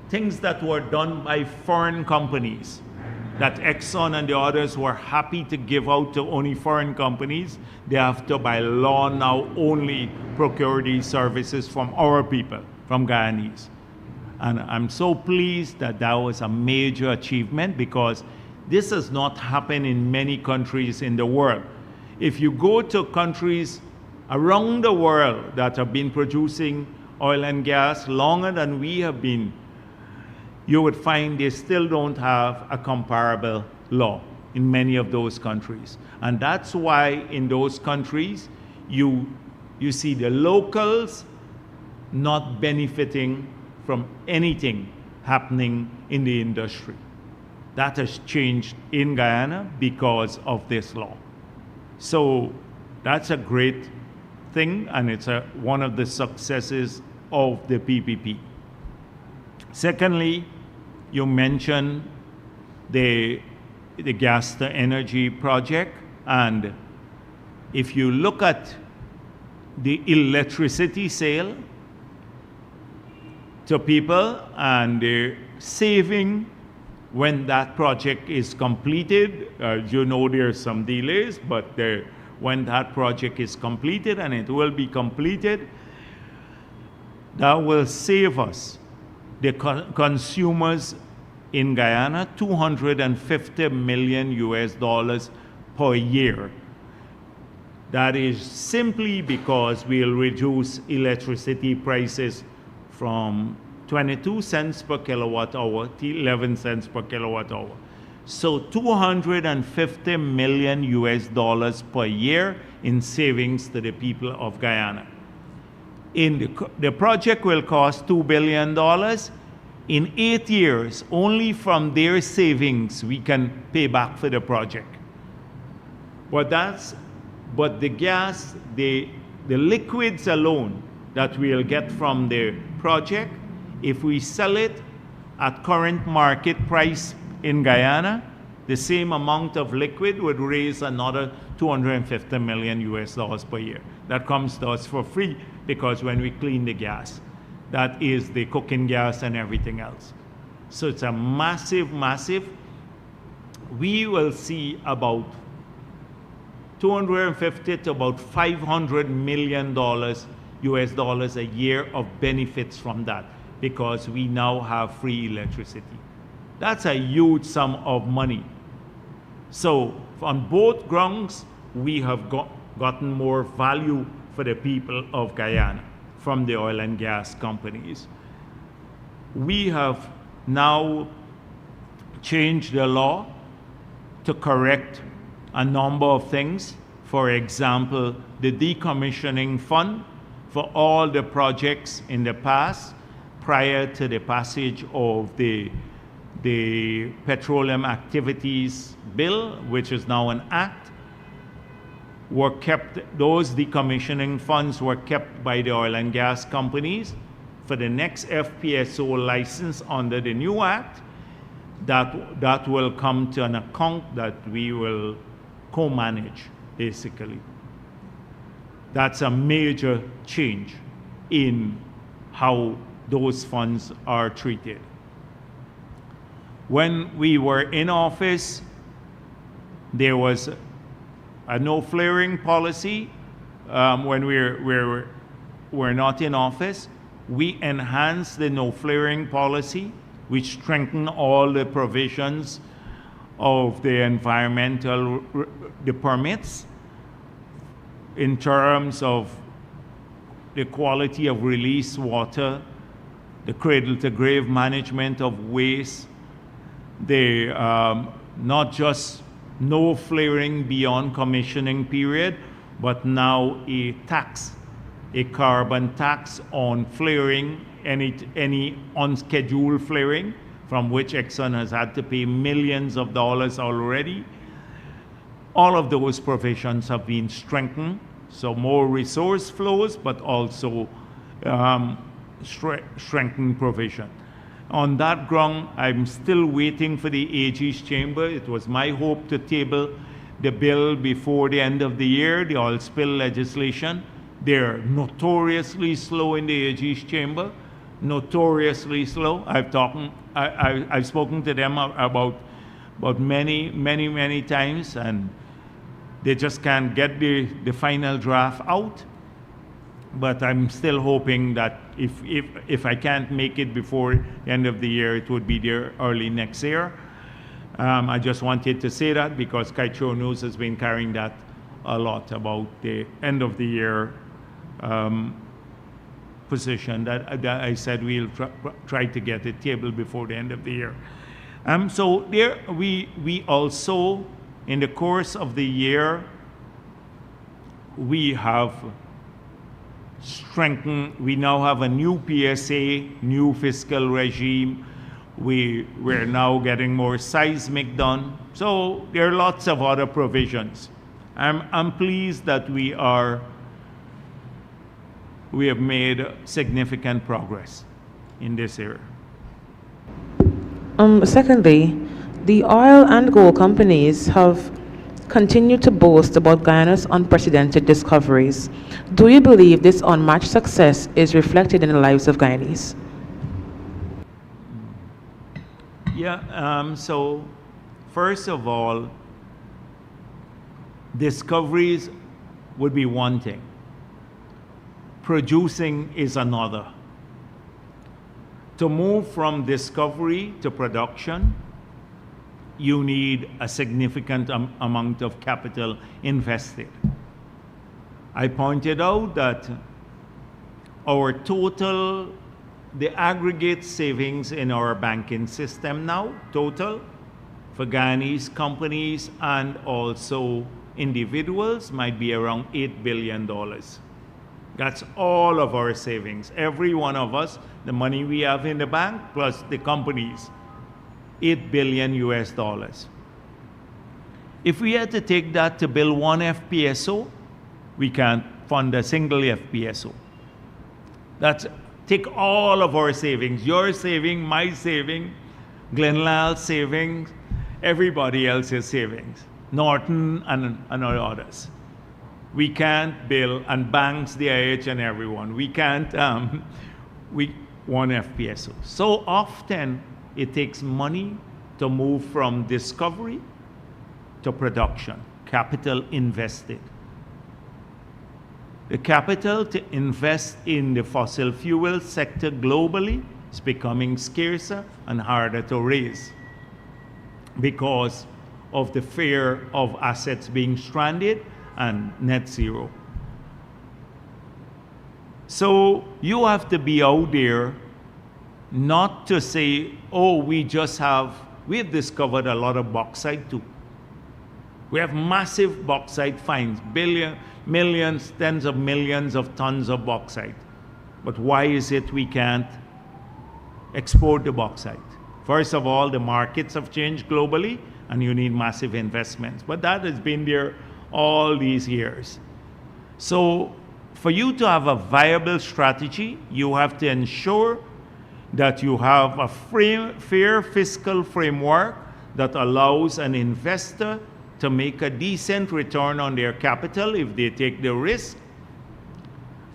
Things that were done by foreign companies that Exxon and the others were happy to give out to only foreign companies. They have to, by law now, only procure these services from our people, from Guyanese. And I'm so pleased that that was a major achievement, because this has not happened in many countries in the world. If you go to countries around the world that have been producing oil and gas longer than we have been, you would find they still don't have a comparable law in many of those countries. And that's why in those countries, you see the locals not benefiting from anything happening in the industry. That has changed in Guyana because of this law. So that's a great thing, and it's one of the successes of the PPP. Secondly, you mentioned the gas to energy project, and if you look at the electricity sale to people and the saving when that project is completed, you know there's some delays, but when that project is completed, and it will be completed, that will save us, the consumers in Guyana, $250 million US per year. That is simply because we'll reduce electricity prices from 22 cents per kilowatt hour to 11 cents per kilowatt hour. So $250 million US per year in savings to the people of Guyana. The project will cost $2 billion. In 8 years, only from their savings, we can pay back for the project. But the gas, the liquids alone that we'll get from the project, if we sell it at current market price in Guyana, the same amount of liquid would raise another $250 million US per year. That comes to us for free, because when we clean the gas, that is the cooking gas and everything else. So it's a massive, we will see about $250 to about $500 million US a year of benefits from that, because we now have free electricity. That's a huge sum of money. So on both grounds, we have gotten more value for the people of Guyana from the oil and gas companies. We have now changed the law to correct a number of things. For example, the decommissioning fund for all the projects in the past, prior to the passage of the Petroleum Activities Bill, which is now an act, were kept, those decommissioning funds were kept by the oil and gas companies for the next FPSO license under the new act. That will come to an account that we will co-manage, basically. That's a major change in how those funds are treated. When we were in office, there was a no flaring policy. When we're not in office, we enhanced the no flaring policy, which strengthened all the provisions of the environmental, the permits, in terms of the quality of release water, the cradle-to-grave management of waste, not just no flaring beyond commissioning period, but now a tax, a carbon tax on flaring, any unscheduled flaring, from which Exxon has had to pay millions of dollars already. All of those provisions have been strengthened, so more resource flows, but also strengthened provision. On that ground, I'm still waiting for the AG's chamber. It was my hope to table the bill before the end of the year, the oil spill legislation. They're notoriously slow in the AG's chamber, notoriously slow. I've spoken to them about about many times, and they just can't get the final draft out. But I'm still hoping that if I can't make it before the end of the year, it would be there early next year. I just wanted to say that because Kaitro News has been carrying that a lot about the end of the year position that I said we'll try to get it tabled before the end of the year. So there we also, in the course of the year, we have strengthened. We now have a new PSA, new fiscal regime. We're now getting more seismic done. So there are lots of other provisions. I'm pleased that we have made significant progress in this area. Secondly, the oil and gold companies have continued to boast about Guyana's unprecedented discoveries. Do you believe this unmatched success is reflected in the lives of Guyanese? Yeah, so first of all, discoveries would be one thing. Producing is another. To move from discovery to production, you need a significant amount of capital invested. I pointed out that our total, the aggregate savings in our banking system now, total, for Guyanese companies and also individuals, might be around $8 billion. That's all of our savings. Every one of us, the money we have in the bank, plus the companies, $8 billion US dollars. If we had to take that to build one FPSO, we can't fund a single FPSO. That's, take all of our savings, your saving, my saving, Glenlal's savings, everybody else's savings, Norton and others. We can't build, and banks, DIH and everyone, we can't, one FPSO. So often, it takes money to move from discovery to production, capital invested. The capital to invest in the fossil fuel sector globally is becoming scarcer and harder to raise because of the fear of assets being stranded and net zero. So you have to be out there not to say, oh, we have discovered a lot of bauxite too. We have massive bauxite finds, millions, tens of millions of tons of bauxite. But why is it we can't export the bauxite? First of all, the markets have changed globally and you need massive investments. But that has been there all these years. So for you to have a viable strategy, you have to ensure that you have a fair fiscal framework that allows an investor to make a decent return on their capital if they take the risk,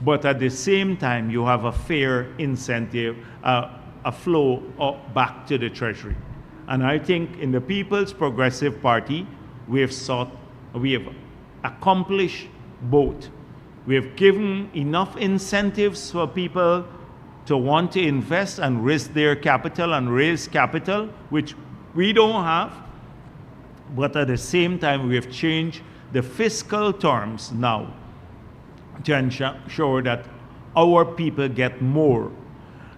but at the same time you have a fair incentive, a flow back to the Treasury. And I think in the People's Progressive Party, we have accomplished both. We have given enough incentives for people to want to invest and risk their capital and raise capital, which we don't have. But at the same time, we have changed the fiscal terms now to ensure that our people get more.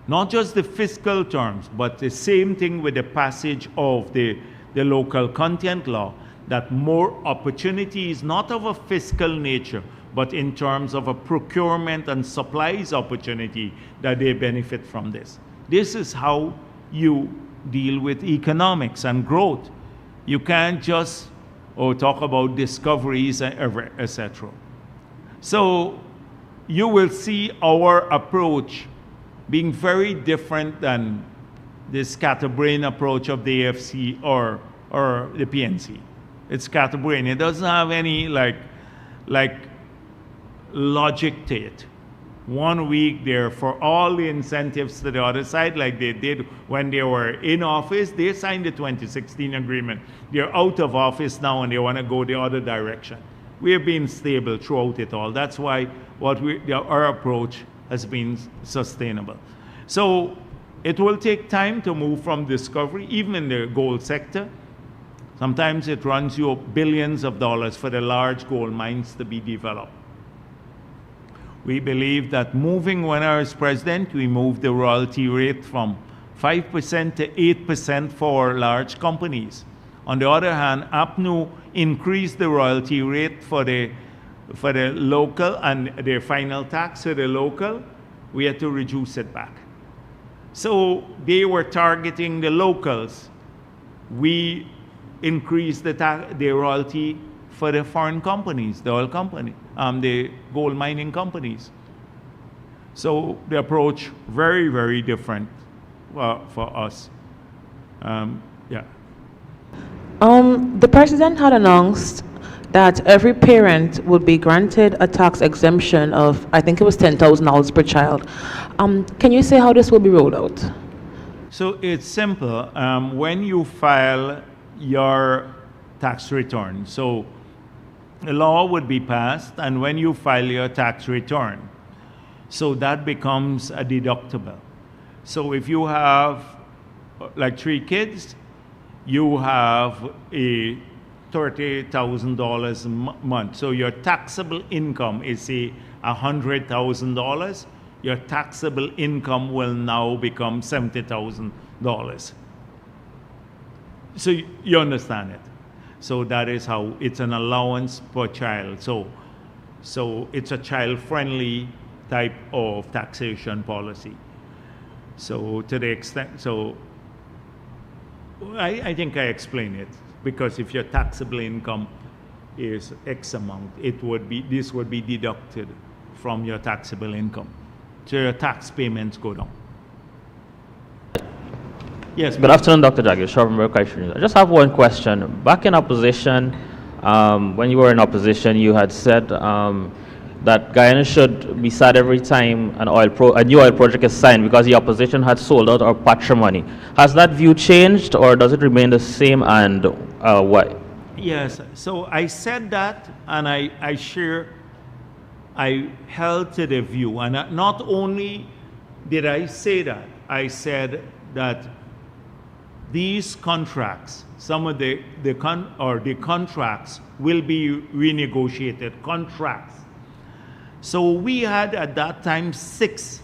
Not just the fiscal terms, but the same thing with the passage of the local content law, that more opportunities, not of a fiscal nature, but in terms of a procurement and supplies opportunity, that they benefit from this. This is how you deal with economics and growth. You can't just talk about discoveries, etc. So you will see our approach being very different than the scatterbrain approach of the AFC or the PNC. It's scatterbrain. It doesn't have any like logic to it. 1 week they're for all the incentives to the other side, like they did when they were in office. They signed the 2016 agreement. They're out of office now and they want to go the other direction. We have been stable throughout it all. That's why our approach has been sustainable. So it will take time to move from discovery, even in the gold sector. Sometimes it runs you billions of dollars for the large gold mines to be developed. We believe that moving, when I was president, we moved the royalty rate from 5% to 8% for large companies. On the other hand, APNU increased the royalty rate for the local and their final tax for the local. We had to reduce it back. So they were targeting the locals. We increased the royalty for the foreign companies, the oil company, the gold mining companies. So the approach very, very different for us. Yeah. The president had announced that every parent would be granted a tax exemption of, I think it was $10,000 per child. Can you say how this will be rolled out? So it's simple. When you file your tax return, so a law would be passed, and when you file your tax return, so that becomes a deductible. So if you have like 3 kids, you have a $30,000 a month. So your taxable income is say $100,000. Your taxable income will now become $70,000. So you understand it. So that is how it's an allowance per child. So it's a child-friendly type of taxation policy. So to the extent, so I think I explained it, because if your taxable income is X amount, this would be deducted from your taxable income. So your tax payments go down. Yes. Good afternoon, Dr. Jagdeo. I just have one question. Back in opposition, when you were in opposition, you had said that Guyana should be sad every time a new oil project is signed because the opposition had sold out our patrimony. Has that view changed, or does it remain the same, and why? Yes. So I said that, and I held to the view. And not only did I say that, I said that these contracts, some of the contracts will be renegotiated contracts. So we had at that time six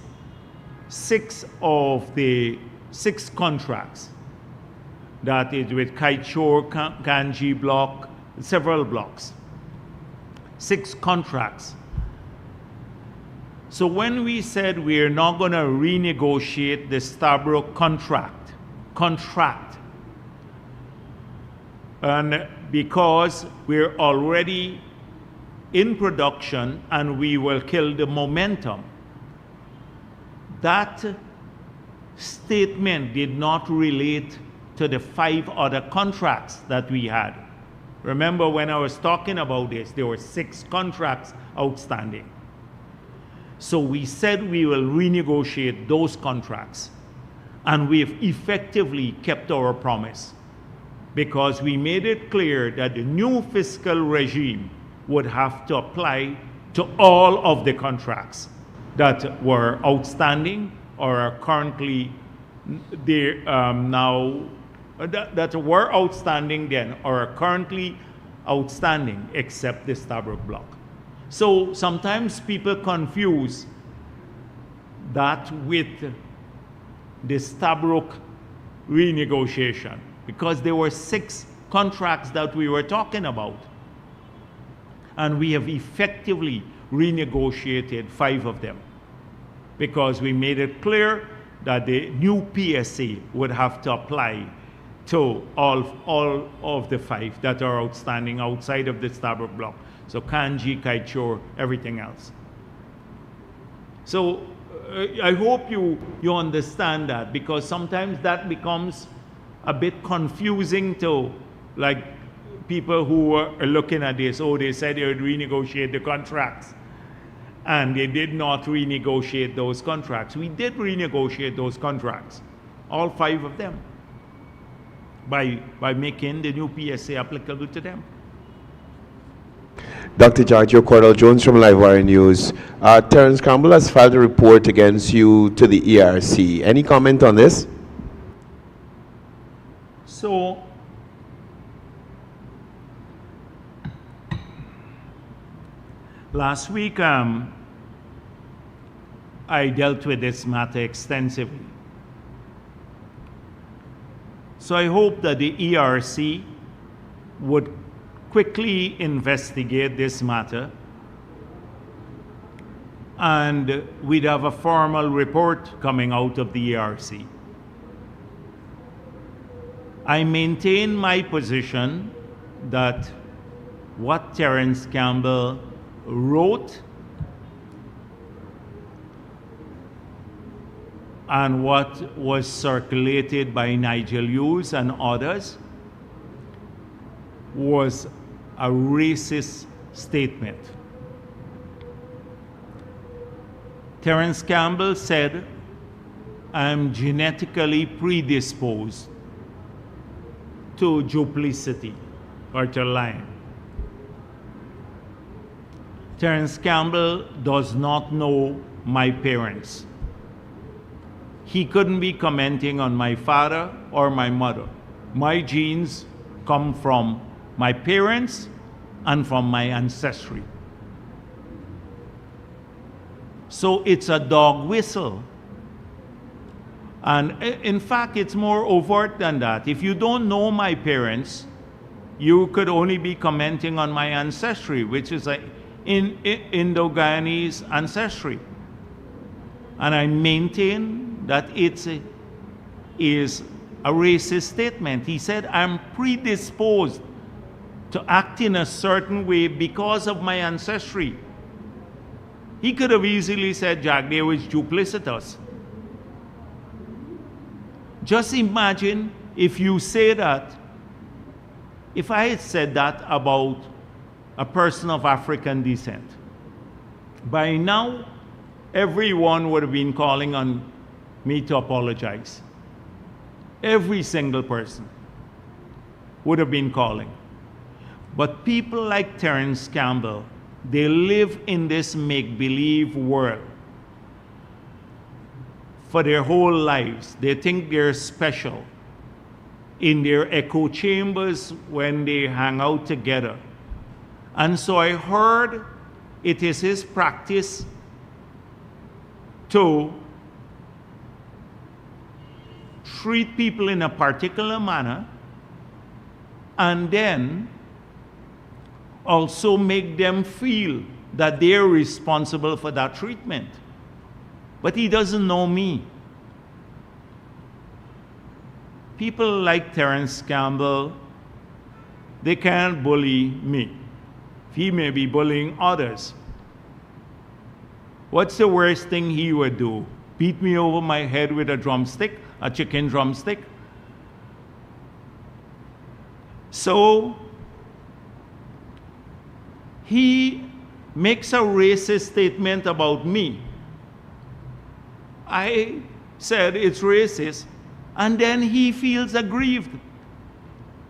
of the 6 contracts. That is with Kaichor, Kanji block, several blocks. 6 contracts. So when we said we're not going to renegotiate the Stabroek contract, and because we're already in production and we will kill the momentum, that statement did not relate to the 5 other contracts that we had. Remember, when I was talking about this, there were 6 contracts outstanding. So we said we will renegotiate those contracts, and we've effectively kept our promise, because we made it clear that the new fiscal regime would have to apply to all of the contracts that were outstanding or are currently that were outstanding then or are currently outstanding, except the Stabroek block. So sometimes people confuse that with the Stabroek renegotiation, because there were 6 contracts that we were talking about, and we have effectively renegotiated 5 of them, because we made it clear that the new PSA would have to apply to all of the 5 that are outstanding outside of the Stabroek block. So Kanji, Kaichor, everything else. So I hope you understand that, because sometimes that becomes a bit confusing to like people who are looking at this. Oh, they said they would renegotiate the contracts. and they did not renegotiate those contracts. We did renegotiate those contracts, all 5 of them, by making the new PSA applicable to them. Dr. Jagdeo, Cordell Jones from Livewire News. Terence Campbell has filed a report against you to the ERC. Any comment on this? So, last week, I dealt with this matter extensively. So I hope that the ERC would quickly investigate this matter, and we'd have a formal report coming out of the ERC. I maintain my position that what Terence Campbell wrote and what was circulated by Nigel Hughes and others was a racist statement. Terence Campbell said, "I'm genetically predisposed to duplicity or to lying." Terence Campbell does not know my parents. He couldn't be commenting on my father or my mother. My genes come from my parents and from my ancestry. So it's a dog whistle. And in fact, it's more overt than that. If you don't know my parents, you could only be commenting on my ancestry, which is an Indo-Guyanese ancestry. And I maintain that it is a racist statement. He said, "I'm predisposed to act in a certain way because of my ancestry." He could have easily said Jagdeo is duplicitous. Just imagine if you say that, if I had said that about a person of African descent, by now everyone would have been calling on me to apologize. Every single person would have been calling. But people like Terence Campbell, they live in this make-believe world for their whole lives. They think they're special in their echo chambers when they hang out together. And so I heard it is his practice to treat people in a particular manner and then also make them feel that they're responsible for that treatment. But he doesn't know me. People like Terence Campbell, they can't bully me. He may be bullying others. What's the worst thing he would do? Beat me over my head with a drumstick, a chicken drumstick? So, he makes a racist statement about me. I said it's racist, and then he feels aggrieved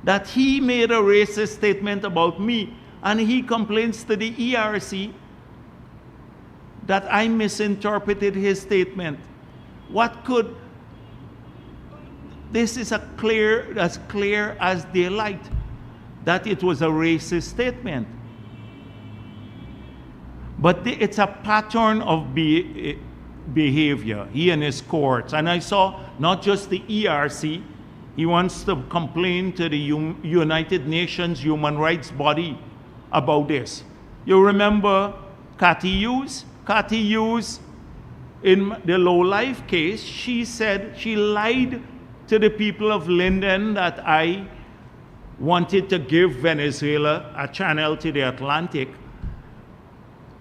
that he made a racist statement about me, and he complains to the ERC that I misinterpreted his statement. What could, this is as clear as daylight that it was a racist statement. But it's a pattern of behavior, he and his courts. And I saw not just the ERC, he wants to complain to the United Nations human rights body about this. You remember Cathy Hughes? Cathy Hughes, in the low-life case, she said she lied to the people of Linden that I wanted to give Venezuela a channel to the Atlantic,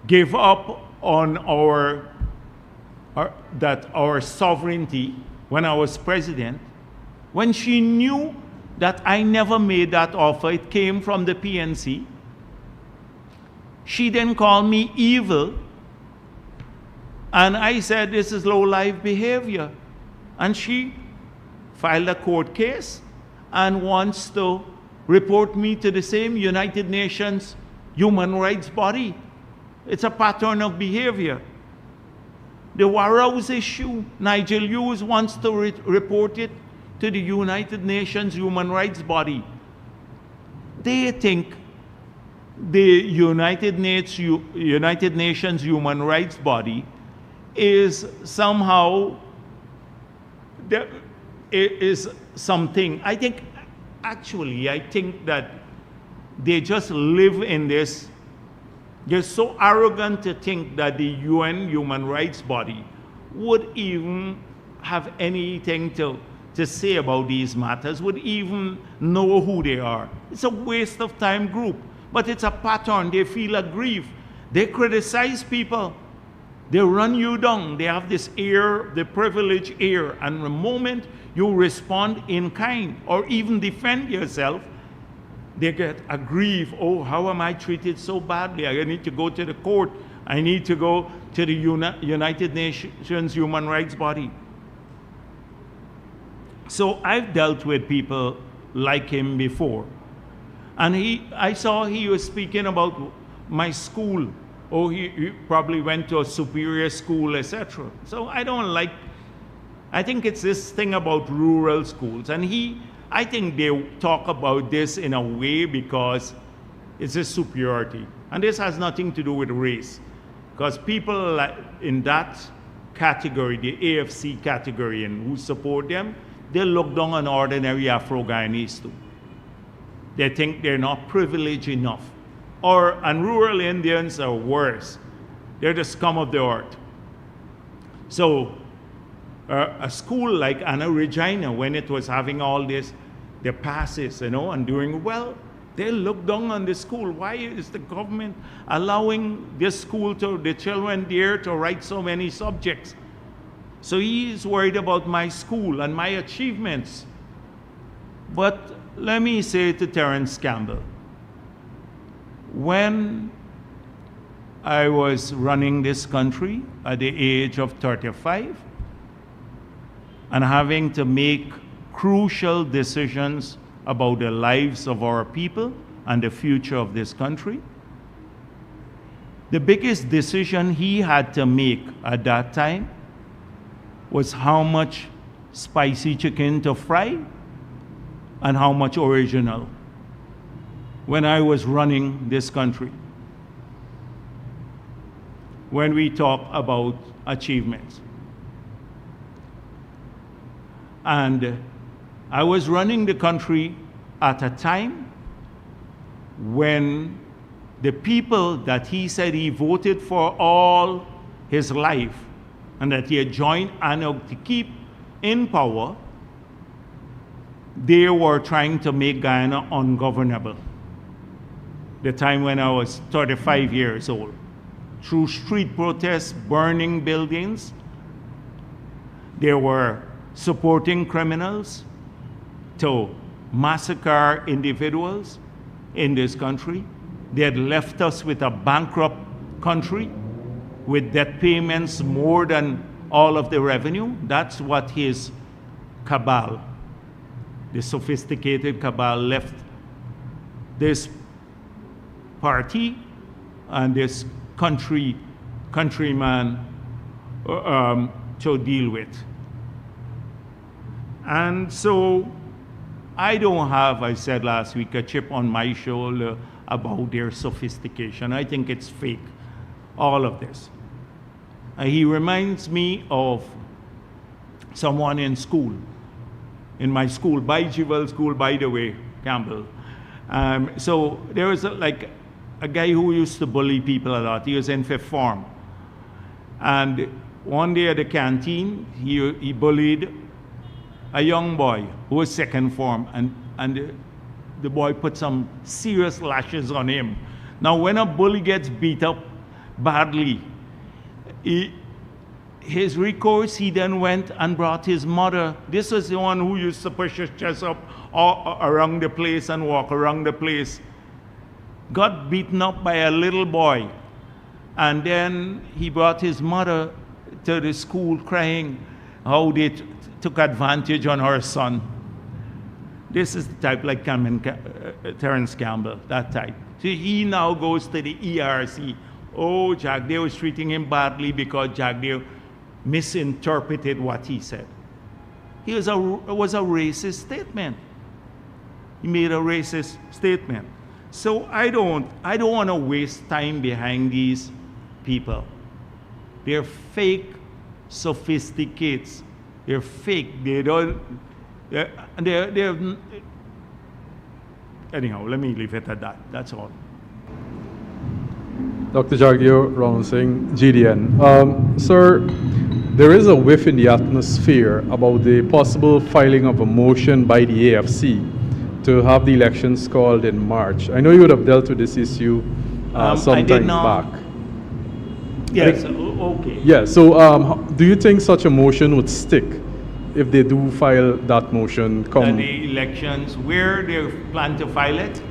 give up on our sovereignty when I was president, when she knew that I never made that offer. It came from the PNC. She then called me evil And I said, this is low-life behavior. And she filed a court case and wants to report me to the same United Nations human rights body. It's a pattern of behavior. The Warrows issue, Nigel Hughes wants to report it to the United Nations human rights body. They think the United Nations human rights body is somehow is something. I think that they just live in this. They're so arrogant to think that the UN human rights body would even have anything to say about these matters, would even know who they are. It's a waste of time group, but it's a pattern. They feel aggrieved. They criticize people. They run you down. They have this air, the privilege air, and the moment you respond in kind or even defend yourself, they get aggrieved. Oh, how am I treated so badly? I need to go to the court. I need to go to the United Nations human rights body. So I've dealt with people like him before. And I saw he was speaking about my school. Oh, he probably went to a superior school, etc. So I think it's this thing about rural schools. And I think they talk about this in a way because it's a superiority. And this has nothing to do with race. Because people in that category, the AFC category, and who support them, they look down on ordinary Afro-Guyanese too. They think they're not privileged enough. And rural Indians are worse. They're the scum of the earth. So a school like Anna Regina, when it was having all this, the passes, and doing well, they look down on the school. Why is the government allowing this school the children there to write so many subjects? So he is worried about my school and my achievements. But let me say to Terence Campbell, when I was running this country at the age of 35 and having to make crucial decisions about the lives of our people and the future of this country, the biggest decision he had to make at that time was how much spicy chicken to fry and how much original when I was running this country. When we talk about achievements. And I was running the country at a time when the people that he said he voted for all his life and that he had joined ANOG to keep in power, they were trying to make Guyana ungovernable. The time when I was 35 years old. Through street protests, burning buildings, they were supporting criminals to massacre individuals in this country. They had left us with a bankrupt country with debt payments more than all of the revenue. That's what his cabal, the sophisticated cabal, left this party and this countryman to deal with. And so I don't have, I said last week, a chip on my shoulder about their sophistication. I think it's fake, all of this. He reminds me of someone in school, in my school, Baijival School, by the way, Campbell. So there was a guy who used to bully people a lot. He was in fifth form. And one day at the canteen, he bullied a young boy who was second form, and the boy put some serious lashes on him. Now, when a bully gets beat up badly, his recourse, he then went and brought his mother. This was the one who used to push his chest up around the place and walk around the place. Got beaten up by a little boy. And then he brought his mother to the school crying how they took advantage on her son. This is the type like Terence Campbell, that type. So he now goes to the ERC. Oh, Jagdeo is treating him badly because Jagdeo misinterpreted what he said. It was a racist statement. He made a racist statement. So I don't want to waste time behind these people. They're fake sophisticates. They're fake. They don't. They're anyhow. Let me leave it at that. That's all. Dr. Jagdeo, Ronald Singh, GDN. Sir, there is a whiff in the atmosphere about the possible filing of a motion by the AFC to have the elections called in March. I know you would have dealt with this issue some time back. Yes, okay. Yeah, so do you think such a motion would stick if they do file that motion? The elections, where they plan to file it?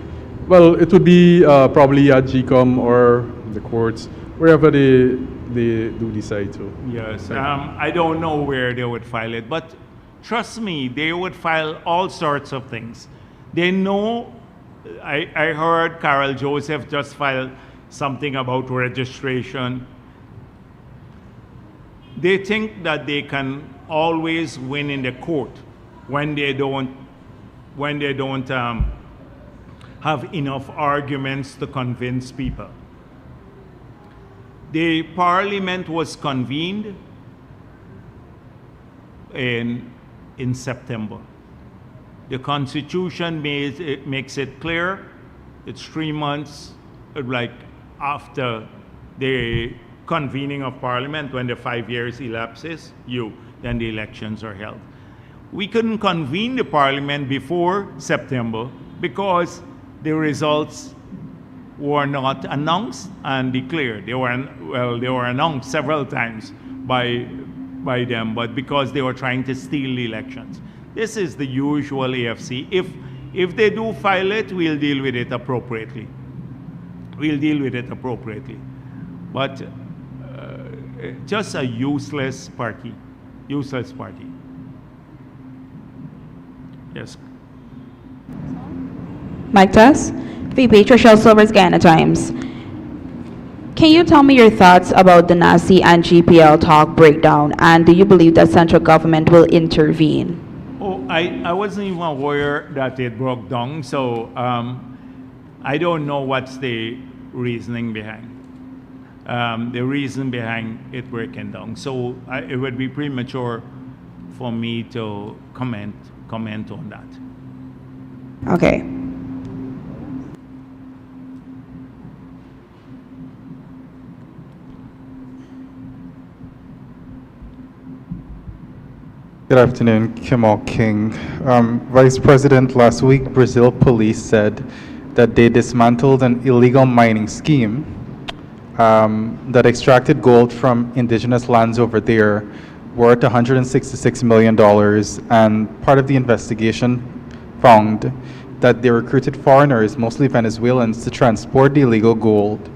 Well, it would be probably at GCOM or the courts, wherever they do decide to. Yes, I don't know where they would file it, but trust me, they would file all sorts of things. They know, I heard Carol Joseph just filed something about registration. They think that they can always win in the court when they don't have enough arguments to convince people. The parliament was convened in September. The Constitution makes it clear. It's 3 months, like after the convening of Parliament, when the 5 years elapses, then the elections are held. We couldn't convene the Parliament before September because the results were not announced and declared. They were announced several times by them, but because they were trying to steal the elections. This is the usual AFC. If they do file it, we'll deal with it appropriately. We'll deal with it appropriately. But just a useless party. Useless party. Yes. Mike Tess, VP Trishelle Silver's Guyana Times. Can you tell me your thoughts about the NACI and GPL talk breakdown, and do you believe that central government will intervene? Oh, I wasn't even aware that it broke down, so I don't know what's the reasoning behind. The reason behind it breaking down. So it would be premature for me to comment on that. Okay. Good afternoon, Kimal King. Vice President, last week Brazil police said that they dismantled an illegal mining scheme that extracted gold from indigenous lands over there worth $166 million, and part of the investigation found that they recruited foreigners, mostly Venezuelans, to transport the illegal gold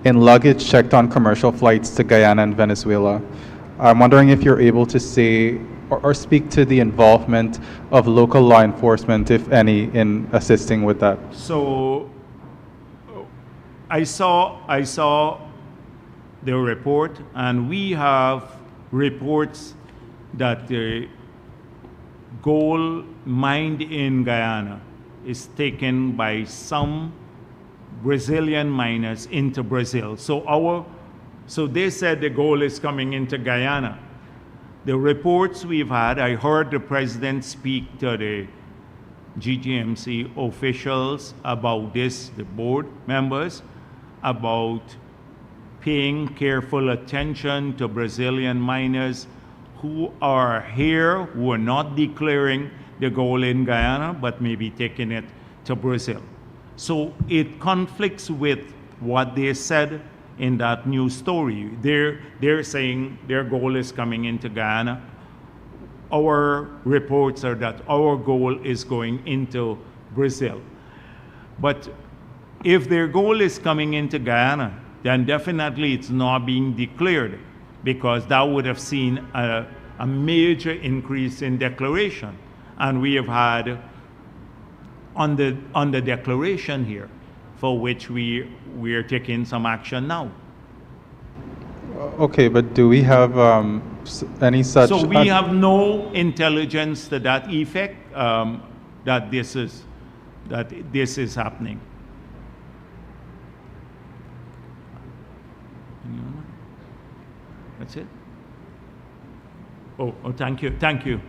in luggage checked on commercial flights to Guyana and Venezuela. I'm wondering if you're able to say or speak to the involvement of local law enforcement, if any, in assisting with that. So I saw the report, and we have reports that the gold mined in Guyana is taken by some Brazilian miners into Brazil. So they said the gold is coming into Guyana. The reports we've had, I heard the president speak to the GGMC officials about this, the board members, about paying careful attention to Brazilian miners who are here, who are not declaring the gold in Guyana, but maybe taking it to Brazil. So it conflicts with what they said in that news story. They're saying their gold is coming into Guyana. Our reports are that our gold is going into Brazil. But if their gold is coming into Guyana, then definitely it's not being declared because that would have seen a major increase in declaration. And we have had on the declaration here, for which we are taking some action now. Okay, but do we have any such? So we have no intelligence to that effect, that this is happening. That's it. Oh, thank you.